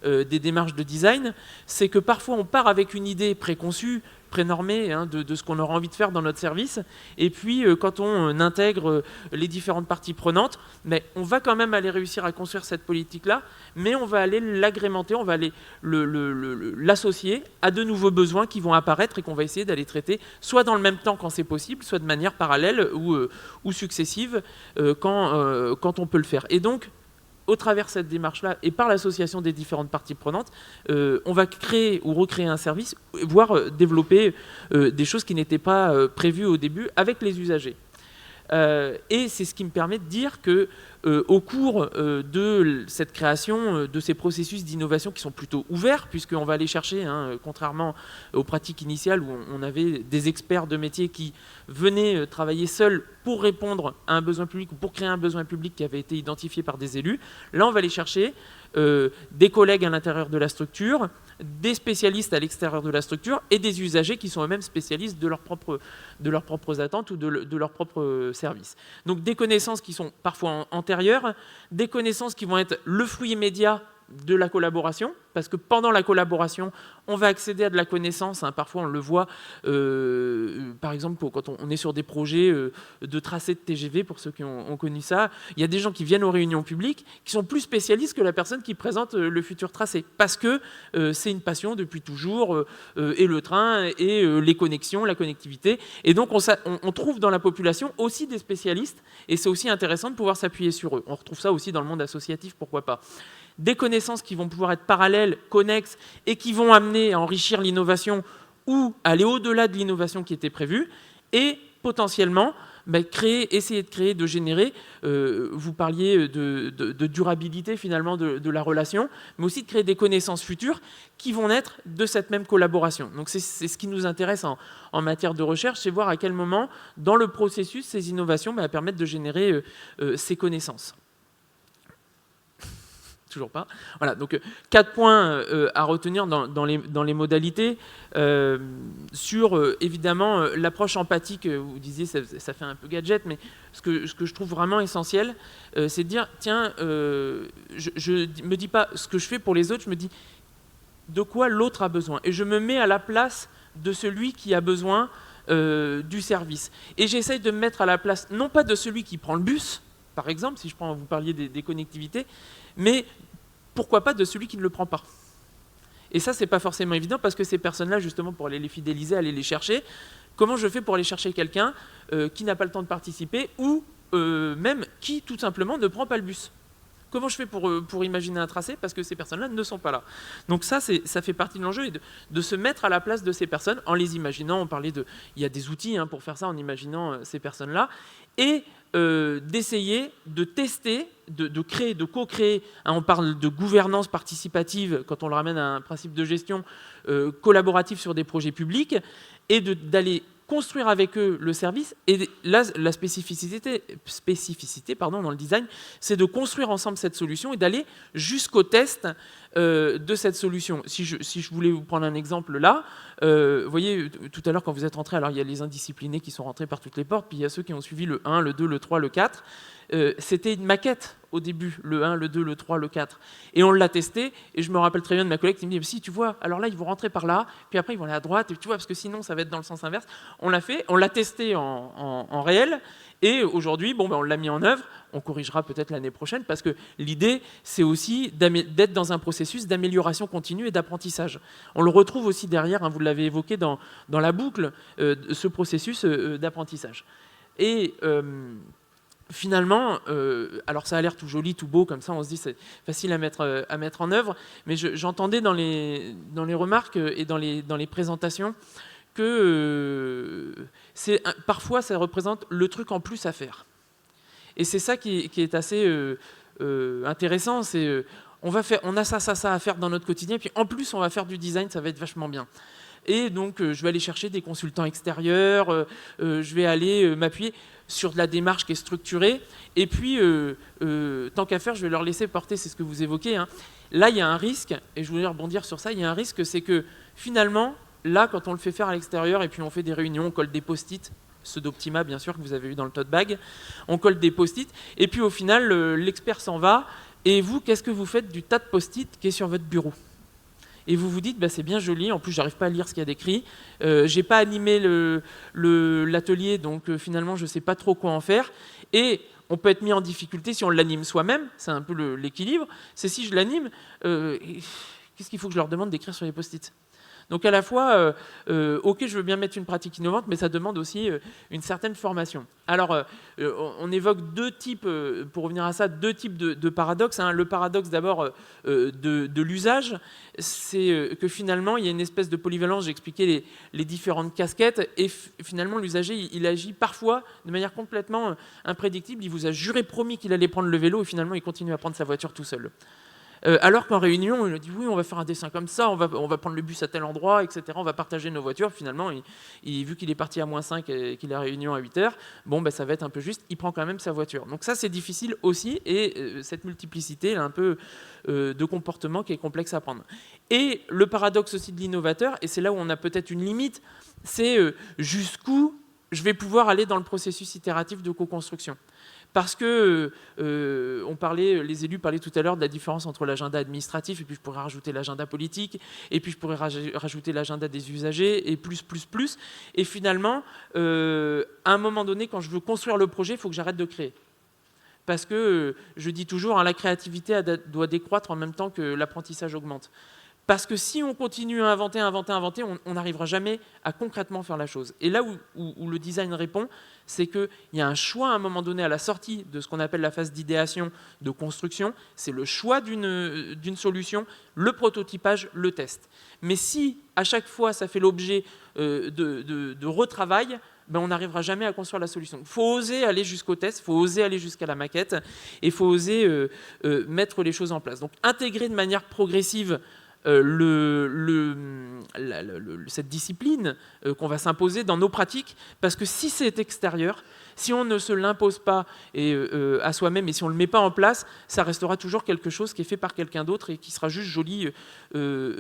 des démarches de design, c'est que parfois on part avec une idée préconçue, prénormée de ce qu'on aura envie de faire dans notre service, et puis quand on intègre les différentes parties prenantes, mais on va quand même aller réussir à construire cette politique-là, mais on va aller l'agrémenter, on va aller l'associer à de nouveaux besoins qui vont apparaître et qu'on va essayer d'aller traiter, soit dans le même temps quand c'est possible, soit de manière parallèle ou successive quand on peut le faire. Et donc, au travers de cette démarche-là et par l'association des différentes parties prenantes, on va créer ou recréer un service, voire développer des choses qui n'étaient pas prévues au début avec les usagers. Et c'est ce qui me permet de dire que au cours de cette création, de ces processus d'innovation qui sont plutôt ouverts, puisqu'on va aller chercher, contrairement aux pratiques initiales où on avait des experts de métier qui venaient travailler seuls pour répondre à un besoin public ou pour créer un besoin public qui avait été identifié par des élus. Là, on va aller chercher des collègues à l'intérieur de la structure, des spécialistes à l'extérieur de la structure et des usagers qui sont eux-mêmes spécialistes de leurs propres attentes ou de leurs propres services. Donc des connaissances qui sont parfois antérieures, des connaissances qui vont être le fruit immédiat de la collaboration, parce que pendant la collaboration, on va accéder à de la connaissance. Parfois, on le voit, par exemple, quand on est sur des projets de tracés de TGV, pour ceux qui ont connu ça, il y a des gens qui viennent aux réunions publiques qui sont plus spécialistes que la personne qui présente le futur tracé, parce que c'est une passion depuis toujours, et le train, et les connexions, la connectivité. Et donc, on trouve dans la population aussi des spécialistes, et c'est aussi intéressant de pouvoir s'appuyer sur eux. On retrouve ça aussi dans le monde associatif, pourquoi pas. Des connaissances qui vont pouvoir être parallèles, connexes, et qui vont amener à enrichir l'innovation ou aller au-delà de l'innovation qui était prévue, et potentiellement essayer de créer, de générer, vous parliez de durabilité finalement de la relation, mais aussi de créer des connaissances futures qui vont naître de cette même collaboration. Donc c'est ce qui nous intéresse en matière de recherche, c'est voir à quel moment, dans le processus, ces innovations permettent de générer ces connaissances. Toujours pas. Voilà, donc 4 points à retenir dans les modalités. Sur, évidemment, l'approche empathique, vous disiez, ça fait un peu gadget, mais ce que je trouve vraiment essentiel, c'est de dire, tiens, je me dis pas ce que je fais pour les autres, je me dis de quoi l'autre a besoin. Et je me mets à la place de celui qui a besoin du service. Et j'essaye de me mettre à la place, non pas de celui qui prend le bus, par exemple, si vous parliez des connectivités, mais pourquoi pas de celui qui ne le prend pas. Et ça, c'est pas forcément évident, parce que ces personnes-là, justement, pour aller les fidéliser, aller les chercher, comment je fais pour aller chercher quelqu'un qui n'a pas le temps de participer, ou même qui, tout simplement, ne prend pas le bus? Comment je fais pour imaginer un tracé, parce que ces personnes-là ne sont pas là? Donc ça fait partie de l'enjeu, et de se mettre à la place de ces personnes, en les imaginant. On parlait il y a des outils pour faire ça, en imaginant ces personnes-là, et d'essayer de tester, de créer, de co-créer. On parle de gouvernance participative quand on le ramène à un principe de gestion collaboratif sur des projets publics, et d'aller construire avec eux le service. Et là, la spécificité dans le design, c'est de construire ensemble cette solution et d'aller jusqu'au test de cette solution. Si je voulais vous prendre un exemple là, vous voyez, tout à l'heure quand vous êtes rentrés, alors il y a les indisciplinés qui sont rentrés par toutes les portes, puis il y a ceux qui ont suivi le 1, le 2, le 3, le 4. C'était une maquette au début, le 1, le 2, le 3, le 4. Et on l'a testé, et je me rappelle très bien de ma collègue qui me dit, si tu vois, alors là ils vont rentrer par là, puis après ils vont aller à droite, et tu vois, parce que sinon ça va être dans le sens inverse. On l'a fait, on l'a testé en réel, et aujourd'hui, on l'a mis en œuvre. On corrigera peut-être l'année prochaine, parce que l'idée, c'est aussi d'être dans un processus d'amélioration continue et d'apprentissage. On le retrouve aussi derrière, vous l'avez évoqué dans la boucle, ce processus d'apprentissage. Et finalement, alors ça a l'air tout joli, tout beau, comme ça on se dit c'est facile à mettre en œuvre, mais j'entendais dans les remarques et dans les présentations que parfois ça représente le truc en plus à faire. Et c'est ça qui est assez intéressant, c'est on a ça à faire dans notre quotidien, puis en plus on va faire du design, ça va être vachement bien. Et donc je vais aller chercher des consultants extérieurs, je vais aller m'appuyer sur de la démarche qui est structurée, et puis tant qu'à faire, je vais leur laisser porter, c'est ce que vous évoquez. Là, il y a un risque, et je voulais rebondir sur ça, il y a un risque, c'est que finalement, là, quand on le fait faire à l'extérieur, et puis on fait des réunions, on colle des post-it, ceux d'Optima, bien sûr, que vous avez eu dans le tote bag, on colle des post-it, et puis au final, l'expert s'en va, et vous, qu'est-ce que vous faites du tas de post-it qui est sur votre bureau? Et vous vous dites, c'est bien joli, en plus j'arrive pas à lire ce qu'il y a d'écrit, j'ai pas animé l'atelier, donc finalement je sais pas trop quoi en faire, et on peut être mis en difficulté si on l'anime soi-même, c'est un peu l'équilibre, c'est si je l'anime, qu'est-ce qu'il faut que je leur demande d'écrire sur les post-it? Donc à la fois, ok, je veux bien mettre une pratique innovante, mais ça demande aussi une certaine formation. Alors, on évoque deux types, pour revenir à ça, deux types de paradoxes. Le paradoxe d'abord de l'usage, c'est que finalement, il y a une espèce de polyvalence, j'ai expliqué les différentes casquettes, et finalement, l'usager, il agit parfois de manière complètement imprédictible. Il vous a juré promis qu'il allait prendre le vélo, et finalement, il continue à prendre sa voiture tout seul. Alors qu'en réunion, il a dit oui, on va faire un dessin comme ça, on va prendre le bus à tel endroit, etc. On va partager nos voitures. Finalement, vu qu'il est parti à -5 et qu'il a réunion à 8h, ça va être un peu juste, il prend quand même sa voiture. Donc ça, c'est difficile aussi, et cette multiplicité, un peu de comportement qui est complexe à prendre. Et le paradoxe aussi de l'innovateur, et c'est là où on a peut-être une limite, c'est jusqu'où je vais pouvoir aller dans le processus itératif de co-construction. Parce que les élus parlaient tout à l'heure de la différence entre l'agenda administratif, et puis je pourrais rajouter l'agenda politique, et puis je pourrais rajouter l'agenda des usagers, et plus. Et finalement, à un moment donné, quand je veux construire le projet, il faut que j'arrête de créer. Parce que, je dis toujours, la créativité doit décroître en même temps que l'apprentissage augmente. Parce que si on continue à inventer, on n'arrivera jamais à concrètement faire la chose. Et là où le design répond, c'est qu'il y a un choix à un moment donné à la sortie de ce qu'on appelle la phase d'idéation, de construction, c'est le choix d'une solution, le prototypage, le test. Mais si à chaque fois ça fait l'objet de retravail, on n'arrivera jamais à construire la solution. Il faut oser aller jusqu'au test, il faut oser aller jusqu'à la maquette, et il faut oser mettre les choses en place. Donc intégrer de manière progressive cette discipline qu'on va s'imposer dans nos pratiques, parce que si c'est extérieur, si on ne se l'impose pas à soi-même, et si on ne le met pas en place, ça restera toujours quelque chose qui est fait par quelqu'un d'autre et qui sera juste joli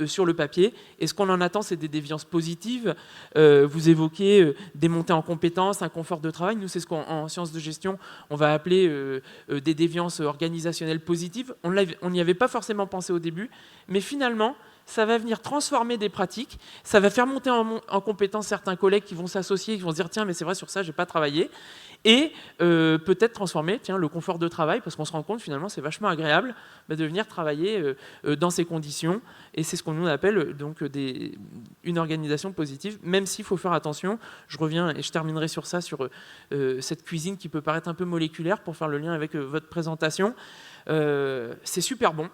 sur le papier. Et ce qu'on en attend, c'est des déviances positives. Vous évoquez des montées en compétences, un confort de travail. Nous, c'est ce qu'en sciences de gestion, on va appeler des déviances organisationnelles positives. On n'y avait pas forcément pensé au début, mais finalement, ça va venir transformer des pratiques, ça va faire monter en compétence certains collègues qui vont s'associer, qui vont se dire tiens, mais c'est vrai, sur ça, j'ai pas travaillé, et peut-être transformer le confort de travail, parce qu'on se rend compte finalement c'est vachement agréable de venir travailler dans ces conditions, et c'est ce qu'on nous appelle donc une organisation positive, même s'il faut faire attention. Je reviens et je terminerai sur ça, sur cette cuisine qui peut paraître un peu moléculaire, pour faire le lien avec votre présentation. C'est super bon,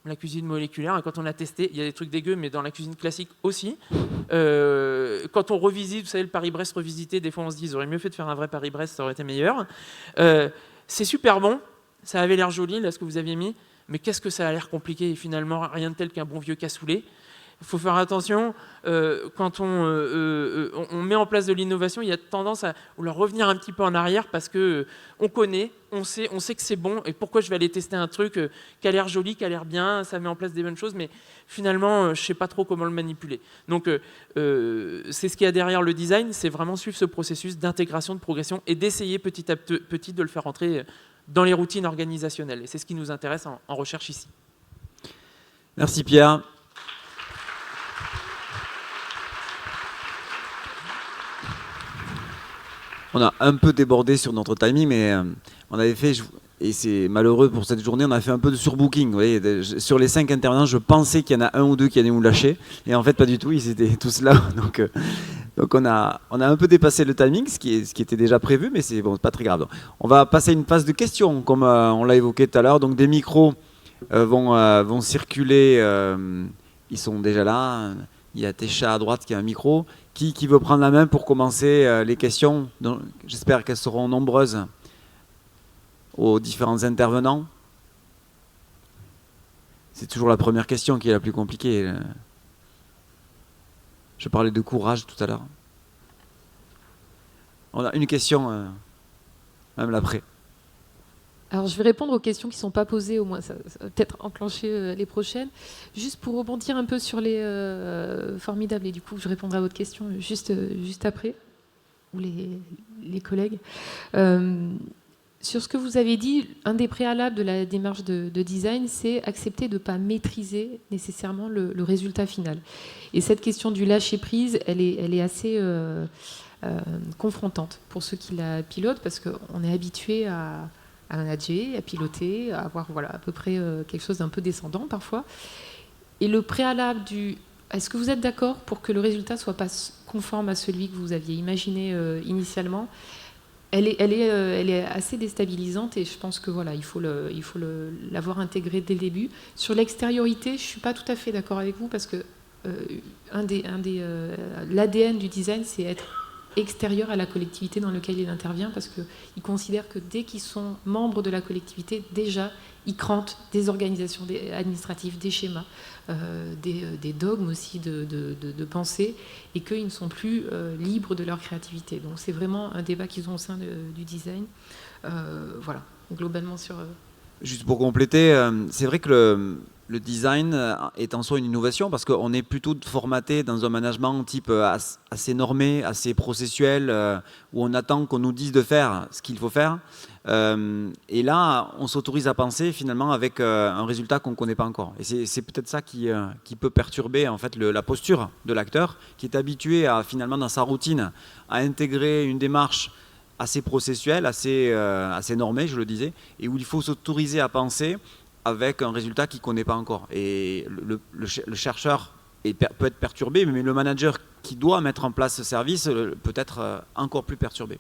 la cuisine moléculaire, quand on a testé, il y a des trucs dégueux, mais dans la cuisine classique aussi. Quand on revisite, vous savez, le Paris-Brest revisité, des fois on se dit, ils auraient mieux fait de faire un vrai Paris-Brest, ça aurait été meilleur. C'est super bon, ça avait l'air joli, là, ce que vous aviez mis, mais qu'est-ce que ça a l'air compliqué, et finalement, rien de tel qu'un bon vieux cassoulet. Il faut faire attention, quand on met en place de l'innovation, il y a tendance à vouloir revenir un petit peu en arrière, parce qu'on connaît, on sait que c'est bon, et pourquoi je vais aller tester un truc qui a l'air joli, qui a l'air bien, ça met en place des bonnes choses, mais finalement, je ne sais pas trop comment le manipuler. Donc, c'est ce qu'il y a derrière le design, c'est vraiment suivre ce processus d'intégration, de progression, et d'essayer petit à petit de le faire entrer dans les routines organisationnelles. Et c'est ce qui nous intéresse en recherche ici. Merci Pierre. On a un peu débordé sur notre timing, mais on avait fait, et c'est malheureux pour cette journée, on a fait un peu de surbooking. Vous voyez, sur les 5 intervenants, je pensais qu'il y en a un ou deux qui allaient nous lâcher, et en fait pas du tout, ils étaient tous là. Donc on a un peu dépassé le timing, ce qui était déjà prévu, mais c'est pas très grave. Donc, on va passer à une phase de questions, comme on l'a évoqué tout à l'heure. Donc des micros vont circuler, ils sont déjà là. Il y a Técha à droite qui a un micro. Qui veut prendre la main pour commencer les questions? J'espère qu'elles seront nombreuses aux différents intervenants. C'est toujours la première question qui est la plus compliquée. Je parlais de courage tout à l'heure. On a une question, même l'après. Alors, je vais répondre aux questions qui ne sont pas posées, au moins ça va peut-être enclencher les prochaines. Juste pour rebondir un peu sur les formidables, et du coup, je répondrai à votre question juste après, ou les collègues. Sur ce que vous avez dit, un des préalables de la démarche de design, c'est accepter de ne pas maîtriser nécessairement le résultat final. Et cette question du lâcher-prise, elle est assez confrontante pour ceux qui la pilotent, parce qu'on est habitué à manager, à piloter, à avoir à peu près quelque chose d'un peu descendant parfois. Et le préalable du est-ce que vous êtes d'accord pour que le résultat ne soit pas conforme à celui que vous aviez imaginé initialement ? Elle est assez déstabilisante et je pense que voilà, il faut l'avoir intégré dès le début. Sur l'extériorité, je ne suis pas tout à fait d'accord avec vous parce que l'ADN du design, c'est être extérieur à la collectivité dans laquelle il intervient, parce qu'il considère que dès qu'ils sont membres de la collectivité, déjà, ils crantent des organisations administratives, des schémas, des dogmes aussi de pensée, et qu'ils ne sont plus libres de leur créativité. Donc c'est vraiment un débat qu'ils ont au sein du design. Voilà, globalement sur... Juste pour compléter, c'est vrai que le design est en soi une innovation parce qu'on est plutôt formaté dans un management type assez normé, assez processuel, où on attend qu'on nous dise de faire ce qu'il faut faire. Et là, on s'autorise à penser finalement avec un résultat qu'on ne connaît pas encore. Et c'est peut-être ça qui peut perturber en fait la posture de l'acteur, qui est habitué à finalement dans sa routine à intégrer une démarche assez processuelle, assez normée, je le disais, et où il faut s'autoriser à penser avec un résultat qu'il ne connaît pas encore. Et le chercheur peut être perturbé, mais le manager qui doit mettre en place ce service peut être encore plus perturbé.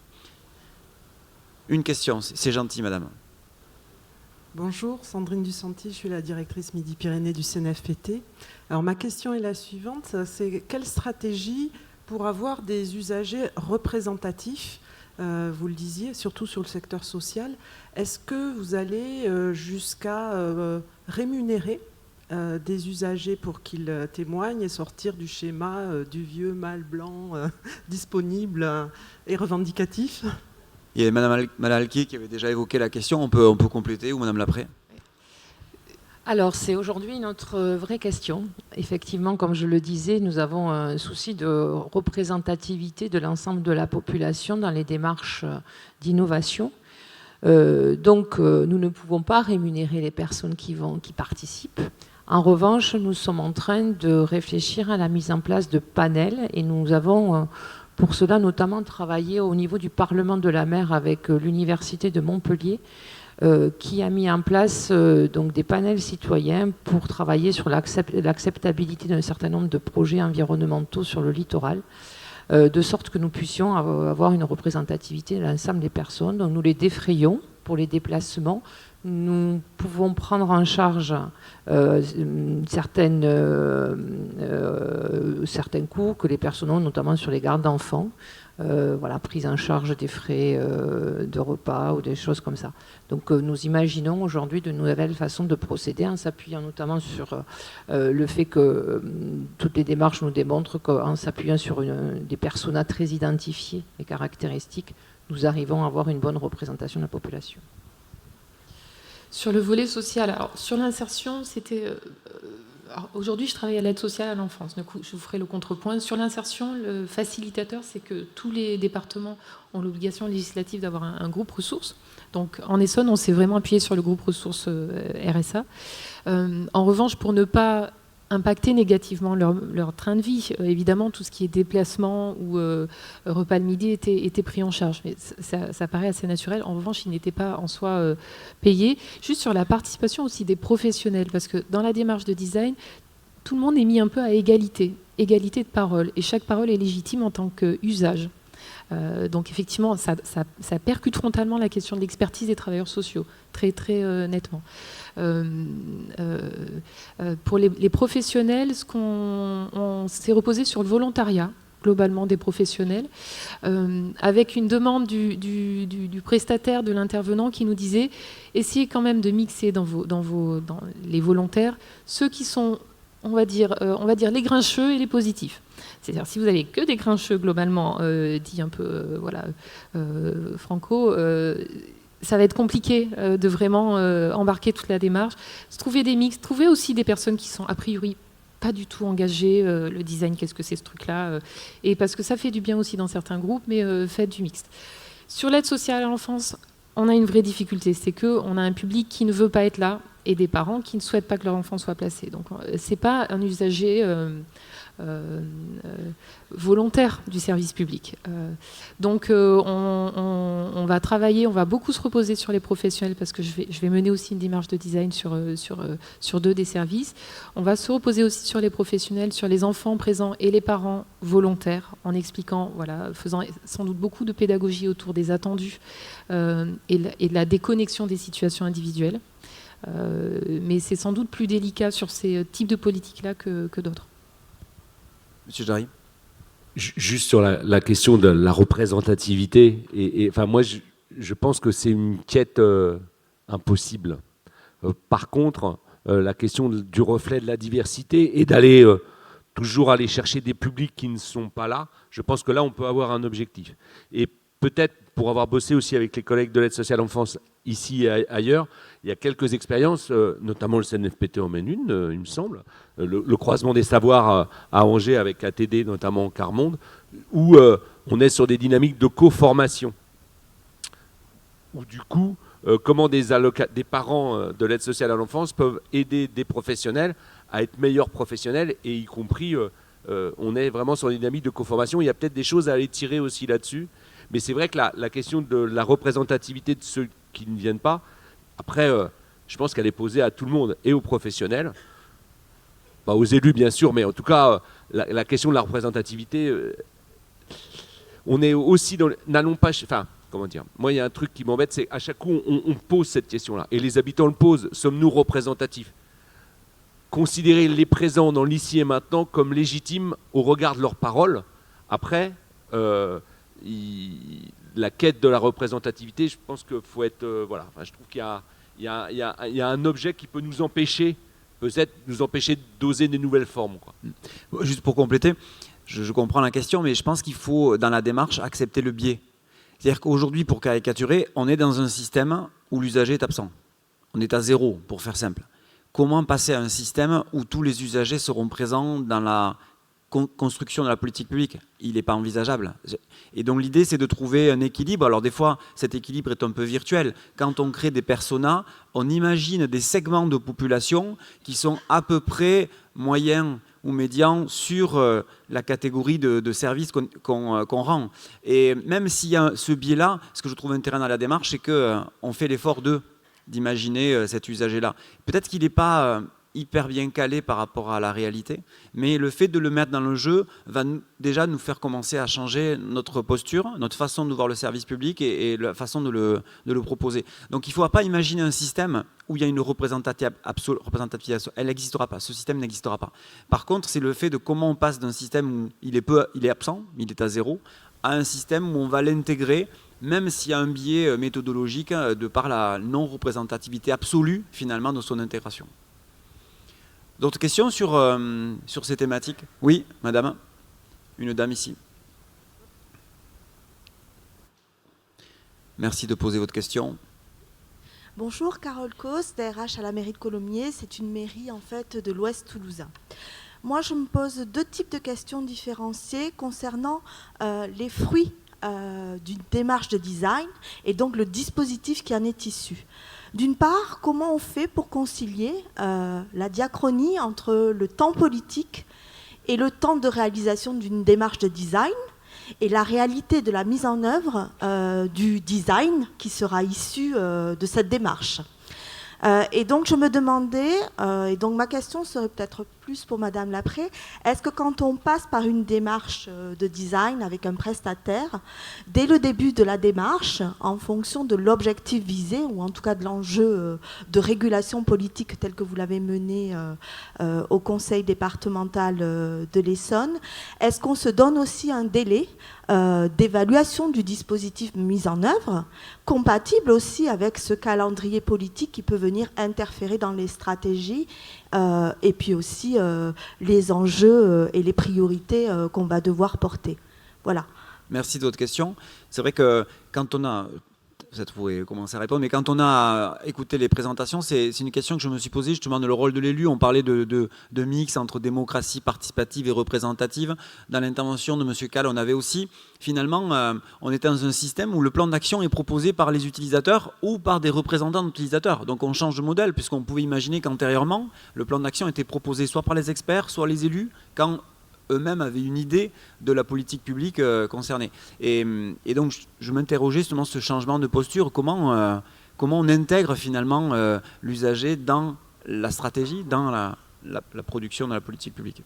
Une question, c'est gentil, madame. Bonjour, Sandrine Dusanti, je suis la directrice Midi-Pyrénées du CNFPT. Alors ma question est la suivante, c'est quelle stratégie pour avoir des usagers représentatifs, vous le disiez, surtout sur le secteur social. Est-ce que vous allez jusqu'à rémunérer des usagers pour qu'ils témoignent et sortir du schéma du vieux mâle blanc disponible et revendicatif ? Il y a Madame Alki qui avait déjà évoqué la question, on peut compléter, ou Madame Lapré. Alors, c'est aujourd'hui notre vraie question. Effectivement, comme je le disais, nous avons un souci de représentativité de l'ensemble de la population dans les démarches d'innovation. Donc, nous ne pouvons pas rémunérer les personnes qui participent. En revanche, nous sommes en train de réfléchir à la mise en place de panels et nous avons... pour cela, notamment, travailler au niveau du Parlement de la Mer avec l'Université de Montpellier, qui a mis en place donc des panels citoyens pour travailler sur l'acceptabilité d'un certain nombre de projets environnementaux sur le littoral, de sorte que nous puissions avoir une représentativité de l'ensemble des personnes. Donc nous les défrayons pour les déplacements. Nous pouvons prendre en charge certains coûts que les personnes ont, notamment sur les gardes d'enfants, prise en charge des frais de repas ou des choses comme ça. Donc nous imaginons aujourd'hui de nouvelles façons de procéder en s'appuyant notamment sur le fait que toutes les démarches nous démontrent qu'en s'appuyant sur des personas très identifiés et caractéristiques, nous arrivons à avoir une bonne représentation de la population. Sur le volet social, alors sur l'insertion, c'était... aujourd'hui, je travaille à l'aide sociale à l'enfance, du coup, je vous ferai le contrepoint. Sur l'insertion, le facilitateur, c'est que tous les départements ont l'obligation législative d'avoir un groupe ressources. Donc, en Essonne, on s'est vraiment appuyé sur le groupe ressources RSA. En revanche, pour ne pas impacter négativement leur train de vie. Évidemment, tout ce qui est déplacement ou repas de midi était pris en charge. Mais ça paraît assez naturel. En revanche, ils n'étaient pas en soi payés. Juste sur la participation aussi des professionnels, parce que dans la démarche de design, tout le monde est mis un peu à égalité de parole. Et chaque parole est légitime en tant qu'usage. Donc effectivement, ça percute frontalement la question de l'expertise des travailleurs sociaux, très nettement. Pour les professionnels, on s'est reposé sur le volontariat, globalement des professionnels, avec une demande du prestataire, de l'intervenant qui nous disait « essayez quand même de mixer dans les volontaires ceux qui sont, on va dire les grincheux et les positifs ». C'est-à-dire, si vous avez que des grincheux, globalement, dit un peu franco, ça va être compliqué de vraiment embarquer toute la démarche. Trouver des mix, trouver aussi des personnes qui sont a priori pas du tout engagées. Le design, qu'est-ce que c'est ce truc-là et parce que ça fait du bien aussi dans certains groupes, mais faites du mixte. Sur l'aide sociale à l'enfance, on a une vraie difficulté. C'est qu'on a un public qui ne veut pas être là et des parents qui ne souhaitent pas que leur enfant soit placé. Donc c'est pas un usager volontaire du service public. Donc on va travailler, on va beaucoup se reposer sur les professionnels parce que je vais mener aussi une démarche de design sur 2 des services. On va se reposer aussi sur les professionnels, sur les enfants présents et les parents volontaires, en expliquant, voilà, faisant sans doute beaucoup de pédagogie autour des attendus et de la déconnexion des situations individuelles. Mais c'est sans doute plus délicat sur ces types de politiques-là que d'autres. Monsieur Jarry. Juste sur la question de la représentativité, enfin moi je pense que c'est une quête impossible. Par contre, la question du reflet de la diversité et d'aller toujours aller chercher des publics qui ne sont pas là, je pense que là on peut avoir un objectif. Et peut-être pour avoir bossé aussi avec les collègues de l'aide sociale à l'enfance ici et ailleurs, il y a quelques expériences, notamment le CNFPT en mène une, il me semble, le croisement des savoirs à Angers avec ATD, notamment Carmonde, où on est sur des dynamiques de co-formation. Où du coup, comment des parents de l'aide sociale à l'enfance peuvent aider des professionnels à être meilleurs professionnels, et y compris, on est vraiment sur une dynamique de co-formation. Il y a peut-être des choses à aller tirer aussi là-dessus. Mais c'est vrai que la question de la représentativité de ceux qui ne viennent pas, après, je pense qu'elle est posée à tout le monde et aux professionnels, pas aux élus bien sûr, mais en tout cas, la question de la représentativité, on est aussi dans... N'allons pas... Enfin, comment dire, moi il y a un truc qui m'embête, c'est à chaque coup on pose cette question-là, et les habitants le posent, sommes-nous représentatifs? Considérer les présents dans l'ici et maintenant comme légitimes au regard de leurs paroles. Après... la quête de la représentativité, je pense qu'il faut être... voilà. Enfin, je trouve qu'il y a un objet qui peut nous empêcher, peut-être nous empêcher d'oser des nouvelles formes, quoi. Juste pour compléter, je comprends la question, mais je pense qu'il faut, dans la démarche, accepter le biais. C'est-à-dire qu'aujourd'hui, pour caricaturer, on est dans un système où l'usager est absent. On est à 0, pour faire simple. Comment passer à un système où tous les usagers seront présents dans la construction de la politique publique? Il n'est pas envisageable. Et donc l'idée, c'est de trouver un équilibre. Alors des fois, cet équilibre est un peu virtuel. Quand on crée des personas, on imagine des segments de population qui sont à peu près moyens ou médians sur la catégorie de services qu'on rend. Et même s'il y a ce biais-là, ce que je trouve intéressant dans la démarche, c'est qu'on fait l'effort d'imaginer cet usager-là. Peut-être qu'il n'est pas... hyper bien calé par rapport à la réalité, mais le fait de le mettre dans le jeu va déjà nous faire commencer à changer notre posture, notre façon de voir le service public et la façon de le proposer. Donc il ne faut pas imaginer un système où il y a une représentativité absolue. Elle n'existera pas, ce système n'existera pas. Par contre, c'est le fait de comment on passe d'un système où il est absent, il est à 0, à un système où on va l'intégrer, même s'il y a un biais méthodologique de par la non-représentativité absolue finalement de son intégration. D'autres questions sur ces thématiques? Oui, madame. Une dame ici. Merci de poser votre question. Bonjour, Carole Cos, DRH à la mairie de Colomiers. C'est une mairie en fait de l'Ouest toulousain. Moi, je me pose 2 types de questions différenciées concernant les fruits d'une démarche de design et donc le dispositif qui en est issu. D'une part, comment on fait pour concilier la diachronie entre le temps politique et le temps de réalisation d'une démarche de design et la réalité de la mise en œuvre du design qui sera issu de cette démarche. Et donc je me demandais, et donc ma question serait peut-être plus pour Madame Lapré, est-ce que quand on passe par une démarche de design avec un prestataire, dès le début de la démarche, en fonction de l'objectif visé, ou en tout cas de l'enjeu de régulation politique tel que vous l'avez mené au conseil départemental de l'Essonne, est-ce qu'on se donne aussi un délai d'évaluation du dispositif mis en œuvre, compatible aussi avec ce calendrier politique qui peut venir interférer dans les stratégies et puis aussi les enjeux et les priorités qu'on va devoir porter. Voilà. Merci de votre question. C'est vrai que quand on a peut-être vous pourrez commencer à répondre, mais quand on a écouté les présentations, c'est une question que je me suis posée justement de le rôle de l'élu. On parlait de mix entre démocratie participative et représentative. Dans l'intervention de M. Kahl, on avait aussi, finalement, on était dans un système où le plan d'action est proposé par les utilisateurs ou par des représentants d'utilisateurs. Donc on change de modèle, puisqu'on pouvait imaginer qu'antérieurement, le plan d'action était proposé soit par les experts, soit les élus, quand eux-mêmes avaient une idée de la politique publique concernée. Et donc, je m'interrogeais justement sur ce changement de posture. Comment on intègre finalement l'usager dans la stratégie, dans la production de la politique publique?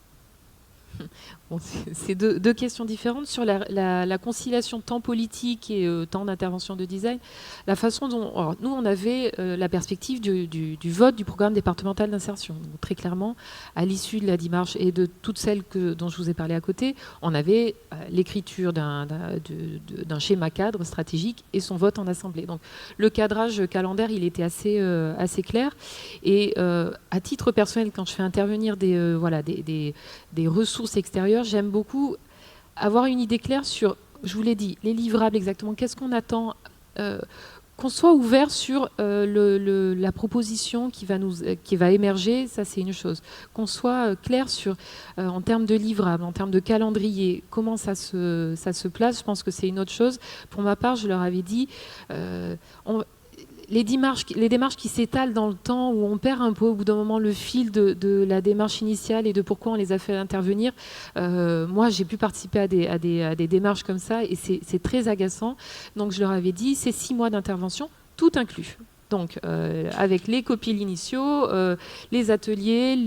Bon, c'est deux questions différentes. Sur la conciliation temps politique et temps d'intervention de design, la façon dont... Alors, nous, on avait la perspective du vote du programme départemental d'insertion. Très clairement, à l'issue de la démarche et de toutes celles dont je vous ai parlé à côté, on avait l'écriture d'un schéma cadre stratégique et son vote en assemblée. Donc, le cadrage calendaire, il était assez clair. Et à titre personnel, quand je fais intervenir des ressources extérieures, j'aime beaucoup avoir une idée claire sur, je vous l'ai dit, les livrables exactement, qu'est-ce qu'on attend, qu'on soit ouvert sur la proposition qui va émerger, ça c'est une chose, qu'on soit clair sur, en termes de livrables, en termes de calendrier, comment ça se place, je pense que c'est une autre chose. Pour ma part, je leur avais dit, les démarches qui s'étalent dans le temps, où on perd un peu au bout d'un moment le fil de la démarche initiale et de pourquoi on les a fait intervenir. Moi, j'ai pu participer à des démarches comme ça et c'est très agaçant. Donc, je leur avais dit, c'est 6 mois d'intervention, tout inclus. Donc, avec les copies initiaux, les ateliers,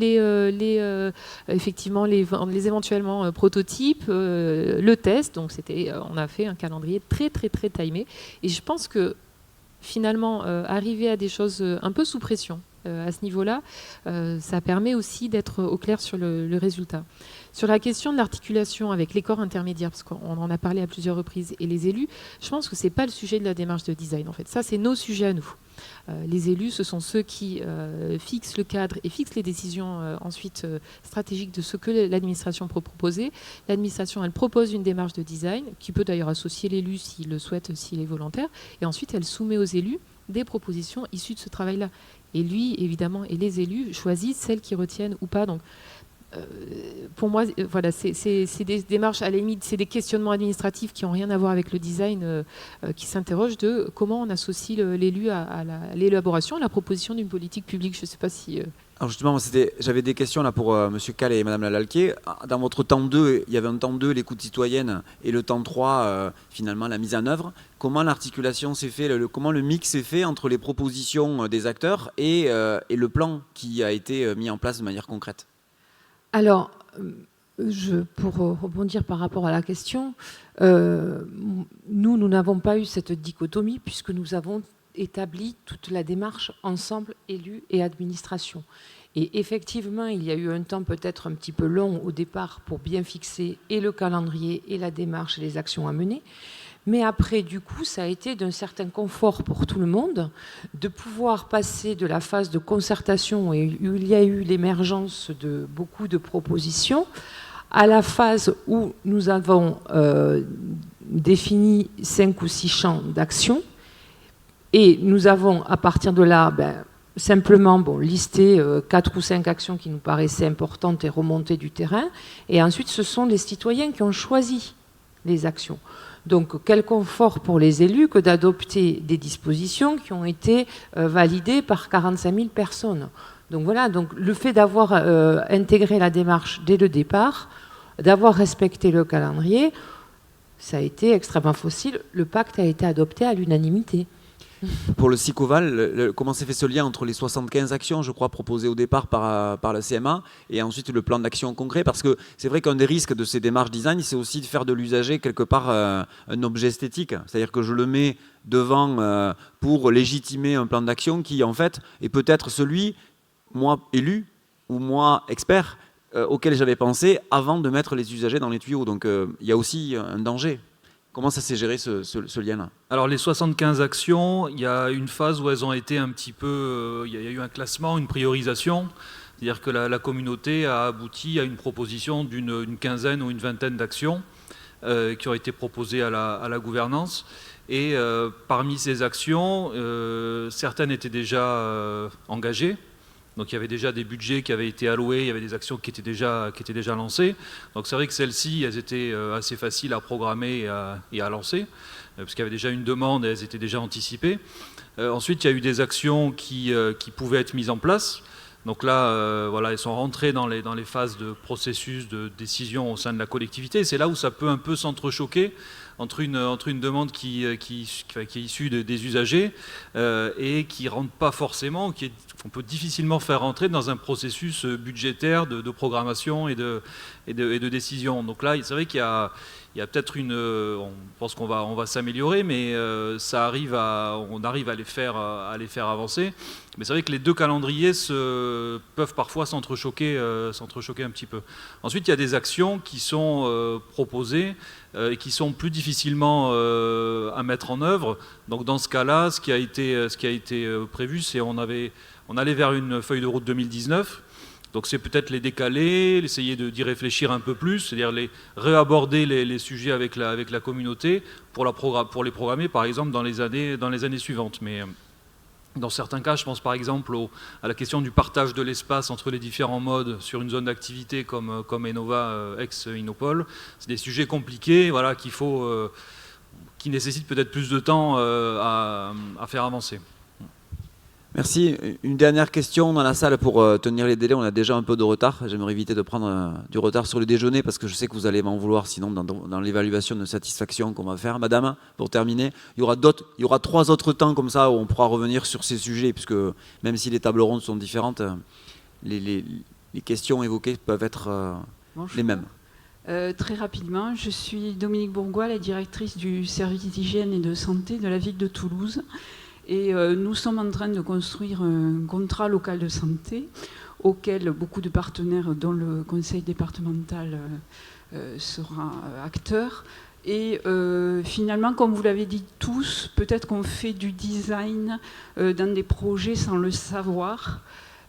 effectivement, les éventuellement prototypes, le test. Donc, on a fait un calendrier très, très, très timé. Et je pense que finalement, arriver à des choses un peu sous pression à ce niveau-là, ça permet aussi d'être au clair sur le résultat. Sur la question de l'articulation avec les corps intermédiaires, parce qu'on en a parlé à plusieurs reprises, et les élus, je pense que ce n'est pas le sujet de la démarche de design. En fait, ça, c'est nos sujets à nous. Les élus, ce sont ceux qui fixent le cadre et fixent les décisions ensuite stratégiques de ce que l'administration peut proposer. L'administration, elle propose une démarche de design qui peut d'ailleurs associer l'élu s'il le souhaite, s'il est volontaire, et ensuite elle soumet aux élus des propositions issues de ce travail-là. Et lui, évidemment, et les élus choisissent celles qui retiennent ou pas. Donc, pour moi, voilà, c'est des démarches, à la limite, c'est des questionnements administratifs qui n'ont rien à voir avec le design, qui s'interrogent de comment on associe l'élu à l'élaboration, à la proposition d'une politique publique. Je ne sais pas si... Alors justement, j'avais des questions là pour M. Kahl et Mme Lalalquié. Dans votre temps 2, il y avait un temps 2, l'écoute citoyenne, et le temps 3, finalement, la mise en œuvre. Comment l'articulation s'est faite, comment le mix s'est fait entre les propositions des acteurs et le plan qui a été mis en place de manière concrète? Alors, pour rebondir par rapport à la question, nous n'avons pas eu cette dichotomie puisque nous avons établi toute la démarche ensemble, élus et administration. Et effectivement, il y a eu un temps peut-être un petit peu long au départ pour bien fixer et le calendrier et la démarche et les actions à mener. Mais après, du coup, ça a été d'un certain confort pour tout le monde de pouvoir passer de la phase de concertation où il y a eu l'émergence de beaucoup de propositions à la phase où nous avons défini 5 ou 6 champs d'action. Et nous avons, à partir de là, simplement listé 4 ou 5 actions qui nous paraissaient importantes et remontées du terrain. Et ensuite, ce sont les citoyens qui ont choisi les actions. Donc, quel confort pour les élus que d'adopter des dispositions qui ont été validées par 45 000 personnes. Donc voilà, donc le fait d'avoir intégré la démarche dès le départ, d'avoir respecté le calendrier, ça a été extrêmement facile. Le pacte a été adopté à l'unanimité. Pour le SICOVAL, comment s'est fait ce lien entre les 75 actions, je crois, proposées au départ par la CMA et ensuite le plan d'action concret? Parce que c'est vrai qu'un des risques de ces démarches design, c'est aussi de faire de l'usager quelque part un objet esthétique. C'est-à-dire que je le mets devant pour légitimer un plan d'action qui, en fait, est peut-être celui, moi élu ou moi expert, auquel j'avais pensé avant de mettre les usagers dans les tuyaux. Donc il y a aussi un danger. Comment ça s'est géré ce lien-là? Alors les 75 actions, il y a une phase où elles ont été un petit peu... il y a eu un classement, une priorisation. C'est-à-dire que la communauté a abouti à une proposition d'une quinzaine ou une vingtaine d'actions qui ont été proposées à la gouvernance. Et parmi ces actions, certaines étaient déjà engagées. Donc il y avait déjà des budgets qui avaient été alloués, il y avait des actions qui étaient déjà lancées. Donc c'est vrai que celles-ci, elles étaient assez faciles à programmer et à lancer, parce qu'il y avait déjà une demande et elles étaient déjà anticipées. Ensuite, il y a eu des actions qui pouvaient être mises en place. Donc là, voilà, elles sont rentrées dans les phases de processus de décision au sein de la collectivité. C'est là où ça peut un peu s'entrechoquer entre une demande qui est issue des usagers et qui ne rentre pas forcément, qu'on peut difficilement faire rentrer dans un processus budgétaire de programmation et de décision. Donc là, c'est vrai qu'il y a peut-être on pense qu'on va s'améliorer, mais on arrive à les faire avancer. Mais c'est vrai que les deux calendriers peuvent parfois s'entrechoquer un petit peu. Ensuite, il y a des actions qui sont proposées et qui sont plus difficilement à mettre en œuvre. Donc dans ce cas-là, ce qui a été prévu, c'est on allait vers une feuille de route 2019. Donc c'est peut-être les décaler, essayer d'y réfléchir un peu plus, c'est-à-dire réaborder les sujets avec la communauté pour les programmer par exemple dans les années suivantes. Mais dans certains cas, je pense par exemple à la question du partage de l'espace entre les différents modes sur une zone d'activité comme Enova ex-Inopol. C'est des sujets compliqués, voilà, qui nécessitent peut-être plus de temps à faire avancer. Merci. Une dernière question dans la salle pour tenir les délais. On a déjà un peu de retard. J'aimerais éviter de prendre du retard sur le déjeuner parce que je sais que vous allez m'en vouloir sinon dans l'évaluation de satisfaction qu'on va faire. Madame, pour terminer, il y aura 3 autres temps comme ça où on pourra revenir sur ces sujets puisque même si les tables rondes sont différentes, les questions évoquées peuvent être les mêmes. Très rapidement, je suis Dominique Bourgois, la directrice du service d'hygiène et de santé de la ville de Toulouse. Et nous sommes en train de construire un contrat local de santé auquel beaucoup de partenaires, dont le conseil départemental sera acteur. Et finalement, comme vous l'avez dit tous, peut-être qu'on fait du design dans des projets sans le savoir.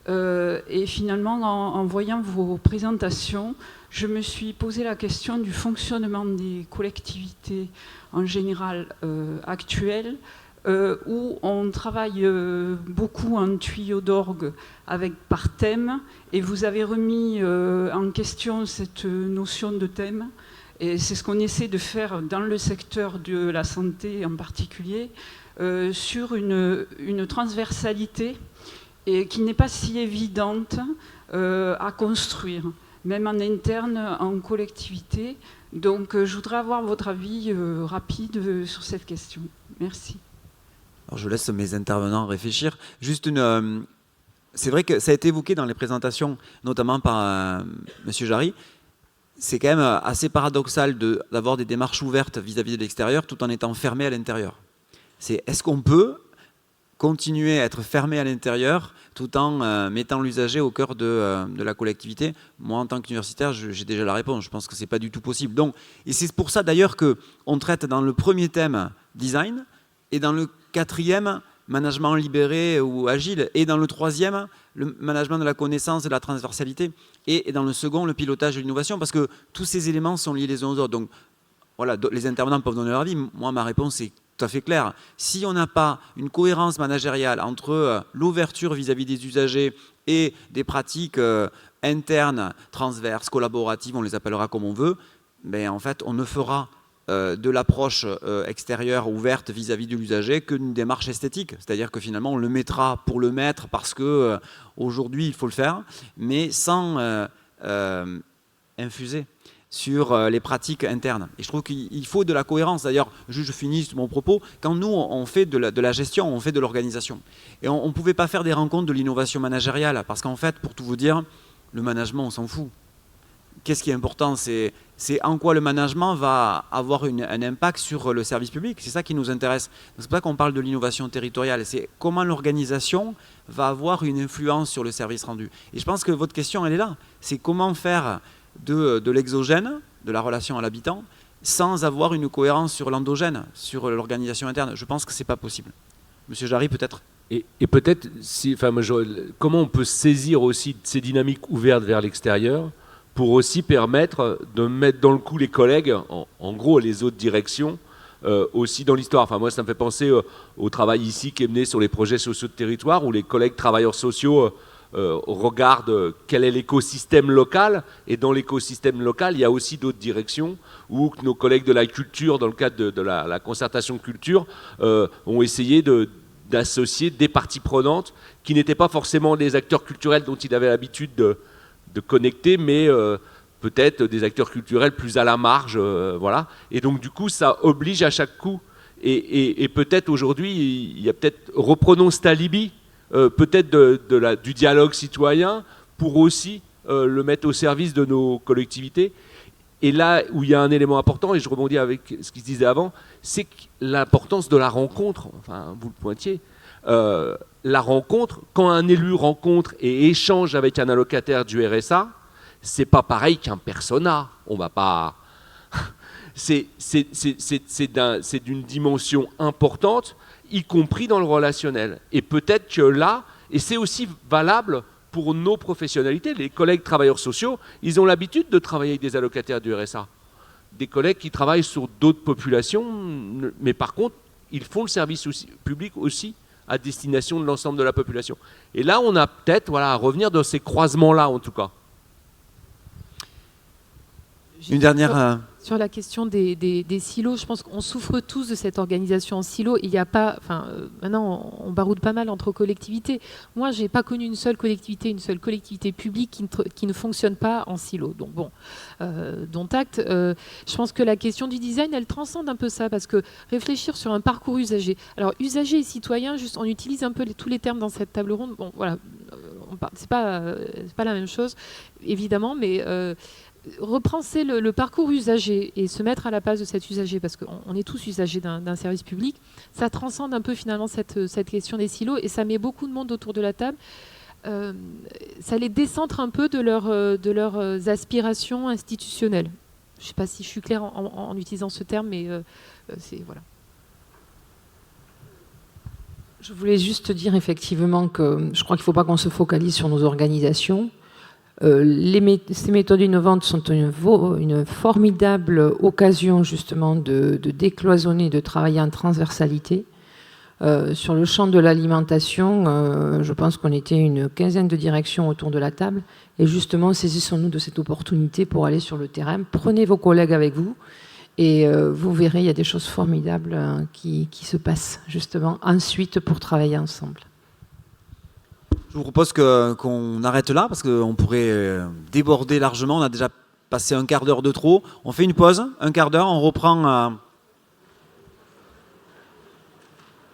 Et finalement, en voyant vos présentations, je me suis posé la question du fonctionnement des collectivités en général actuelles, où on travaille beaucoup en tuyau d'orgue par thème, et vous avez remis en question cette notion de thème, et c'est ce qu'on essaie de faire dans le secteur de la santé en particulier, sur une transversalité et qui n'est pas si évidente à construire, même en interne, en collectivité. Donc je voudrais avoir votre avis rapide sur cette question. Merci. Alors je laisse mes intervenants réfléchir. Juste c'est vrai que ça a été évoqué dans les présentations, notamment par M. Jarry. C'est quand même assez paradoxal d'avoir des démarches ouvertes vis-à-vis de l'extérieur tout en étant fermé à l'intérieur. Est-ce qu'on peut continuer à être fermé à l'intérieur tout en mettant l'usager au cœur de la collectivité? Moi, en tant qu'universitaire, j'ai déjà la réponse. Je pense que ce n'est pas du tout possible. Et c'est pour ça d'ailleurs qu'on traite dans le premier thème design, et dans le 4e, management libéré ou agile, et dans le 3e, le management de la connaissance et de la transversalité, et dans le second, le pilotage de l'innovation, parce que tous ces éléments sont liés les uns aux autres. Donc voilà, les intervenants peuvent donner leur avis. Moi, ma réponse est tout à fait claire. Si on n'a pas une cohérence managériale entre l'ouverture vis-à-vis des usagers et des pratiques internes, transverses, collaboratives, on les appellera comme on veut, ben en fait, on ne fera de l'approche extérieure ouverte vis-à-vis de l'usager qu'une démarche esthétique. C'est-à-dire que finalement, on le mettra pour le mettre parce qu'aujourd'hui, il faut le faire, mais sans infuser sur les pratiques internes. Et je trouve qu'il faut de la cohérence. D'ailleurs, je finis mon propos, quand nous, on fait de la gestion, on fait de l'organisation. Et on ne pouvait pas faire des rencontres de l'innovation managériale, parce qu'en fait, pour tout vous dire, le management, on s'en fout. Qu'est-ce qui est important, c'est en quoi le management va avoir un impact sur le service public. C'est ça qui nous intéresse. C'est pour ça qu'on parle de l'innovation territoriale. C'est comment l'organisation va avoir une influence sur le service rendu. Et je pense que votre question, elle est là. C'est comment faire de l'exogène, de la relation à l'habitant, sans avoir une cohérence sur l'endogène, sur l'organisation interne. Je pense que ce n'est pas possible. Monsieur Jarry, peut-être. Et peut-être, comment on peut saisir aussi ces dynamiques ouvertes vers l'extérieur pour aussi permettre de mettre dans le coup les collègues, en gros les autres directions, aussi dans l'histoire. Enfin, moi, ça me fait penser au travail ici qui est mené sur les projets sociaux de territoire, où les collègues travailleurs sociaux regardent quel est l'écosystème local, et dans l'écosystème local, il y a aussi d'autres directions, où nos collègues de la culture, dans le cadre de la concertation culture, ont essayé d'associer des parties prenantes qui n'étaient pas forcément les acteurs culturels dont ils avaient l'habitude de connecter, mais peut-être des acteurs culturels plus à la marge, voilà. Et donc du coup, ça oblige à chaque coup. Et peut-être aujourd'hui, il y a peut-être, reprenons cet alibi, peut-être du dialogue citoyen, pour aussi le mettre au service de nos collectivités. Et là où il y a un élément important, et je rebondis avec ce qui se disait avant, c'est l'importance de la rencontre, enfin vous le pointiez, la rencontre, quand un élu rencontre et échange avec un allocataire du RSA, c'est pas pareil qu'un persona. On va pas. C'est d'une dimension importante, y compris dans le relationnel. Et peut-être que là, et c'est aussi valable pour nos professionnalités, les collègues travailleurs sociaux, ils ont l'habitude de travailler avec des allocataires du RSA. Des collègues qui travaillent sur d'autres populations, mais par contre, ils font le service public aussi à destination de l'ensemble de la population. Et là, on a peut-être à revenir dans ces croisements-là, en tout cas. Une dernière... Sur la question des silos, je pense qu'on souffre tous de cette organisation en silo. Il n'y a pas, maintenant on baroude pas mal entre collectivités. Moi, j'ai pas connu une seule collectivité publique qui ne fonctionne pas en silo. Donc bon, dont acte. Je pense que la question du design, elle transcende un peu ça, parce que réfléchir sur un parcours usager. Alors usager et citoyen, juste on utilise un peu tous les termes dans cette table ronde. Bon, voilà, c'est pas la même chose, évidemment, mais repenser le parcours usager et se mettre à la place de cet usager, parce qu'on est tous usagers d'un service public, ça transcende un peu finalement cette question des silos, et ça met beaucoup de monde autour de la table. Ça les décentre un peu de leurs aspirations institutionnelles. Je ne sais pas si je suis claire en utilisant ce terme, mais c'est voilà. Je voulais juste dire effectivement que je crois qu'il ne faut pas qu'on se focalise sur nos organisations. Ces méthodes innovantes sont une formidable occasion justement de décloisonner, de travailler en transversalité. Sur le champ de l'alimentation, je pense qu'on était une quinzaine de directions autour de la table, et justement saisissons-nous de cette opportunité pour aller sur le terrain. Prenez vos collègues avec vous et vous verrez, il y a des choses formidables qui se passent justement ensuite pour travailler ensemble. Je vous propose qu'on arrête là, parce qu'on pourrait déborder largement. On a déjà passé un quart d'heure de trop. On fait une pause, un quart d'heure, on reprend à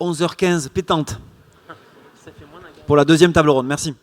11h15 pétante pour la deuxième table ronde. Merci.